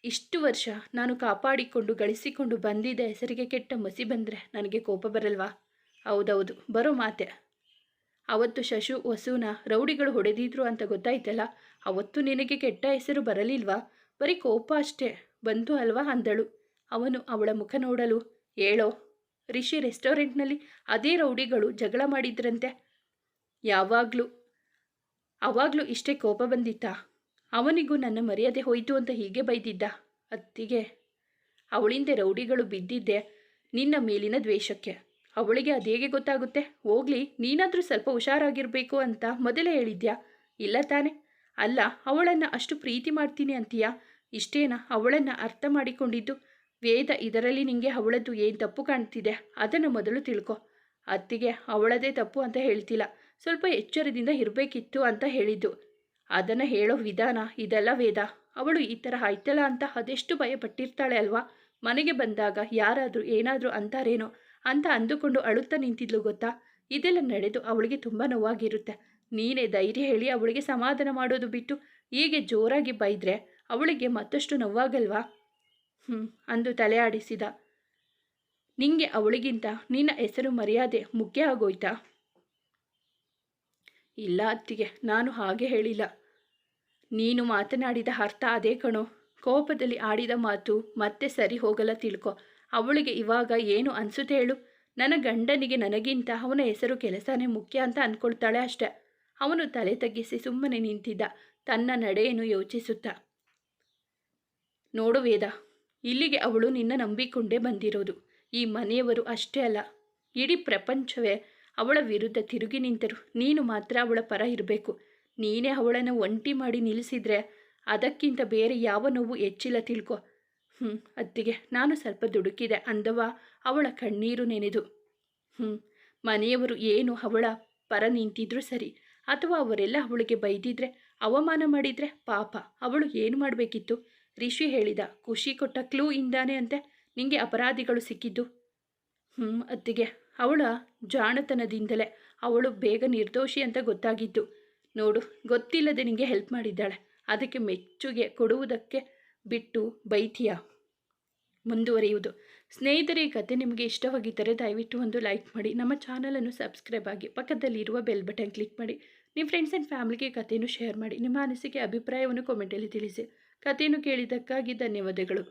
ಇಷ್ಟು ವರ್ಷ ನಾನು ಕಾಪಾಡಿಕೊಂಡು ಗಳಿಸಿಕೊಂಡು ಬಂದಿದ್ದ ಹೆಸರಿಗೆ ಕೆಟ್ಟ ಮಸಿ ಬಂದರೆ ನನಗೆ ಕೋಪ ಬರಲ್ವಾ? ಹೌದೌದು, ಬರೋ ಮಾತೆ. ಅವತ್ತು ಶಶು ವಸುನ ರೌಡಿಗಳು ಹೊಡೆದಿದ್ರು ಅಂತ ಗೊತ್ತಾಯ್ತಲ್ಲ, ಅವತ್ತು ನಿನಗೆ ಕೆಟ್ಟ ಹೆಸರು ಬರಲಿಲ್ವಾ? ಬರೀ ಕೋಪ ಅಷ್ಟೇ ಬಂತು ಅಲ್ವಾ ಅಂದಳು. ಅವನು ಅವಳ ಮುಖ ನೋಡಲು, ಹೇಳೋ, ರಿಷಿ ರೆಸ್ಟೋರೆಂಟ್ನಲ್ಲಿ ಅದೇ ರೌಡಿಗಳು ಜಗಳ ಮಾಡಿದ್ರಂತೆ. ಅವಾಗಲೂ ಇಷ್ಟೇ ಕೋಪ ಬಂದಿತ್ತಾ? ಅವನಿಗೂ ನನ್ನ ಮರ್ಯಾದೆ ಹೋಯಿತು ಅಂತ ಹೀಗೆ ಬೈದಿದ್ದ? ಅತ್ತಿಗೆ, ಅವಳಿಂದ ರೌಡಿಗಳು ಬಿದ್ದಿದ್ದೆ ನಿನ್ನ ಮೇಲಿನ ದ್ವೇಷಕ್ಕೆ. ಅವಳಿಗೆ ಅದೇಗೆ ಗೊತ್ತಾಗುತ್ತೆ? ಹೋಗ್ಲಿ, ನೀನಾದರೂ ಸ್ವಲ್ಪ ಹುಷಾರಾಗಿರಬೇಕು ಅಂತ ಮೊದಲೇ ಹೇಳಿದ್ಯಾ? ಇಲ್ಲ ತಾನೆ? ಅಲ್ಲ, ಅವಳನ್ನು ಅಷ್ಟು ಪ್ರೀತಿ ಮಾಡ್ತೀನಿ ಅಂತೀಯಾ? ಇಷ್ಟೇನಾ ಅವಳನ್ನು ಅರ್ಥ ಮಾಡಿಕೊಂಡಿದ್ದು? ವೇದ, ಇದರಲ್ಲಿ ನಿಂಗೆ ಅವಳದ್ದು ಏನು ತಪ್ಪು ಕಾಣ್ತಿದೆ ಅದನ್ನು ಮೊದಲು ತಿಳ್ಕೊ. ಅತ್ತಿಗೆ, ಅವಳದೇ ತಪ್ಪು ಅಂತ ಹೇಳ್ತಿಲ್ಲ, ಸ್ವಲ್ಪ ಎಚ್ಚರದಿಂದ ಇರಬೇಕಿತ್ತು ಅಂತ ಹೇಳಿದ್ದು. ಅದನ್ನು ಹೇಳೋ ವಿಧಾನ ಇದೆಲ್ಲ ವೇದ. ಅವಳು ಈ ಥರ ಆಯ್ತಲ್ಲ ಅಂತ ಅದೆಷ್ಟು ಭಯಪಟ್ಟಿರ್ತಾಳೆ ಅಲ್ವಾ? ಮನೆಗೆ ಬಂದಾಗ ಯಾರಾದರೂ ಏನಾದರೂ ಅಂತಾರೇನೋ ಅಂತ ಅಂದುಕೊಂಡು ಅಳುತ್ತಾ ನಿಂತಿದ್ಲು ಗೊತ್ತಾ? ಇದೆಲ್ಲ ನಡೆದು ಅವಳಿಗೆ ತುಂಬ ನೋವಾಗಿರುತ್ತೆ. ನೀನೇ ಧೈರ್ಯ ಹೇಳಿ ಅವಳಿಗೆ ಸಮಾಧಾನ ಮಾಡೋದು ಬಿಟ್ಟು ಹೀಗೆ ಜೋರಾಗಿ ಬೈದರೆ ಅವಳಿಗೆ ಮತ್ತಷ್ಟು ನೋವಾಗಲ್ವಾ? ಅಂದು ತಲೆ ಆಡಿಸಿದ. ನಿಂಗೆ ಅವಳಿಗಿಂತ ನಿನ್ನ ಹೆಸರು ಮರ್ಯಾದೆ ಮುಖ್ಯ ಆಗೋಯ್ತಾ? ಇಲ್ಲ ಅತ್ತಿಗೆ, ನಾನು ಹಾಗೆ ಹೇಳಿಲ್ಲ. ನೀನು ಮಾತನಾಡಿದ ಅರ್ಥ ಅದೇ ಕಣೋ. ಕೋಪದಲ್ಲಿ ಆಡಿದ ಮಾತು ಮತ್ತೆ ಸರಿ ಹೋಗಲ್ಲ, ತಿಳ್ಕೊ. ಅವಳಿಗೆ ಇವಾಗ ಏನು ಅನಿಸುತ್ತೆ ಹೇಳು? ನನ್ನ ಗಂಡನಿಗೆ ನನಗಿಂತ ಅವನ ಹೆಸರು ಕೆಲಸನೇ ಮುಖ್ಯ ಅಂತ ಅಂದ್ಕೊಳ್ತಾಳೆ ಅಷ್ಟೆ. ಅವನು ತಲೆ ತಗ್ಗಿಸಿ ಸುಮ್ಮನೆ ನಿಂತಿದ್ದ, ತನ್ನ ನಡೆಯನ್ನು ಯೋಚಿಸುತ್ತಾ. ನೋಡು ವೇದ, ಇಲ್ಲಿಗೆ ಅವಳು ನಿನ್ನ ನಂಬಿಕೊಂಡೇ ಬಂದಿರೋದು. ಈ ಮನೆಯವರು ಅಷ್ಟೇ ಅಲ್ಲ, ಇಡೀ ಪ್ರಪಂಚವೇ ಅವಳ ವಿರುದ್ಧ ತಿರುಗಿ ನಿಂತರು. ನೀನು ಮಾತ್ರ ಅವಳ ಪರ ಇರಬೇಕು. ನೀನೇ ಅವಳನ್ನು ಒಂಟಿ ಮಾಡಿ ನಿಲ್ಲಿಸಿದ್ರೆ ಅದಕ್ಕಿಂತ ಬೇರೆ ಯಾವ ನೋವು ಹೆಚ್ಚಿಲ್ಲ, ತಿಳ್ಕೊ. ಅತ್ತಿಗೆ, ನಾನು ಸ್ವಲ್ಪ ದುಡುಕಿದೆ ಅಂದವ ಅವಳ ಕಣ್ಣೀರು ನೆನೆದು. ಮನೆಯವರು ಏನು ಅವಳ ಪರ ನಿಂತಿದ್ರು ಸರಿ, ಅಥವಾ ಅವರೆಲ್ಲ ಅವಳಿಗೆ ಬೈದಿದ್ರೆ, ಅವಮಾನ ಮಾಡಿದರೆ ಪಾಪ, ಅವಳು ಏನು ಮಾಡಬೇಕಿತ್ತು? ರಿಷಿ ಹೇಳಿದ, ಖುಷಿ ಕೊಟ್ಟ ಕ್ಲೂ ಇಂದಾನೆ ಅಂತೆ ನಿಂಗೆ ಅಪರಾಧಿಗಳು ಸಿಕ್ಕಿದ್ದು. ಅತ್ತಿಗೆ, ಅವಳ ಜಾಣತನದಿಂದಲೇ ಅವಳು ಬೇಗ ನಿರ್ದೋಷಿ ಅಂತ ಗೊತ್ತಾಗಿದ್ದು. ನೋಡು, ಗೊತ್ತಿಲ್ಲದೆ ನಿಂಗೆ ಹೆಲ್ಪ್ ಮಾಡಿದ್ದಾಳೆ, ಅದಕ್ಕೆ ಮೆಚ್ಚುಗೆ ಕೊಡುವುದಕ್ಕೆ ಬಿಟ್ಟು ಬೈತೀಯ? ಮುಂದುವರಿಯುವುದು. ಸ್ನೇಹಿತರೆ, ಈ ಕತೆ ನಿಮಗೆ ಇಷ್ಟವಾಗಿದ್ದರೆ ದಯವಿಟ್ಟು ಒಂದು ಲೈಕ್ ಮಾಡಿ, ನಮ್ಮ ಚಾನಲನ್ನು ಸಬ್ಸ್ಕ್ರೈಬ್ ಆಗಿ, ಪಕ್ಕದಲ್ಲಿರುವ ಬೆಲ್ ಬಟನ್ ಕ್ಲಿಕ್ ಮಾಡಿ, ನಿಮ್ಮ ಫ್ರೆಂಡ್ಸ್ ಆ್ಯಂಡ್ ಫ್ಯಾಮಿಲಿಗೆ ಕಥೆಯನ್ನು ಶೇರ್ ಮಾಡಿ. ನಿಮ್ಮ ಅನಿಸಿಕೆ ಅಭಿಪ್ರಾಯವನ್ನು ಕಾಮೆಂಟಲ್ಲಿ ತಿಳಿಸಿ. ಕಥೆಯನ್ನು ಕೇಳಿದ್ದಕ್ಕಾಗಿ ಧನ್ಯವಾದಗಳು.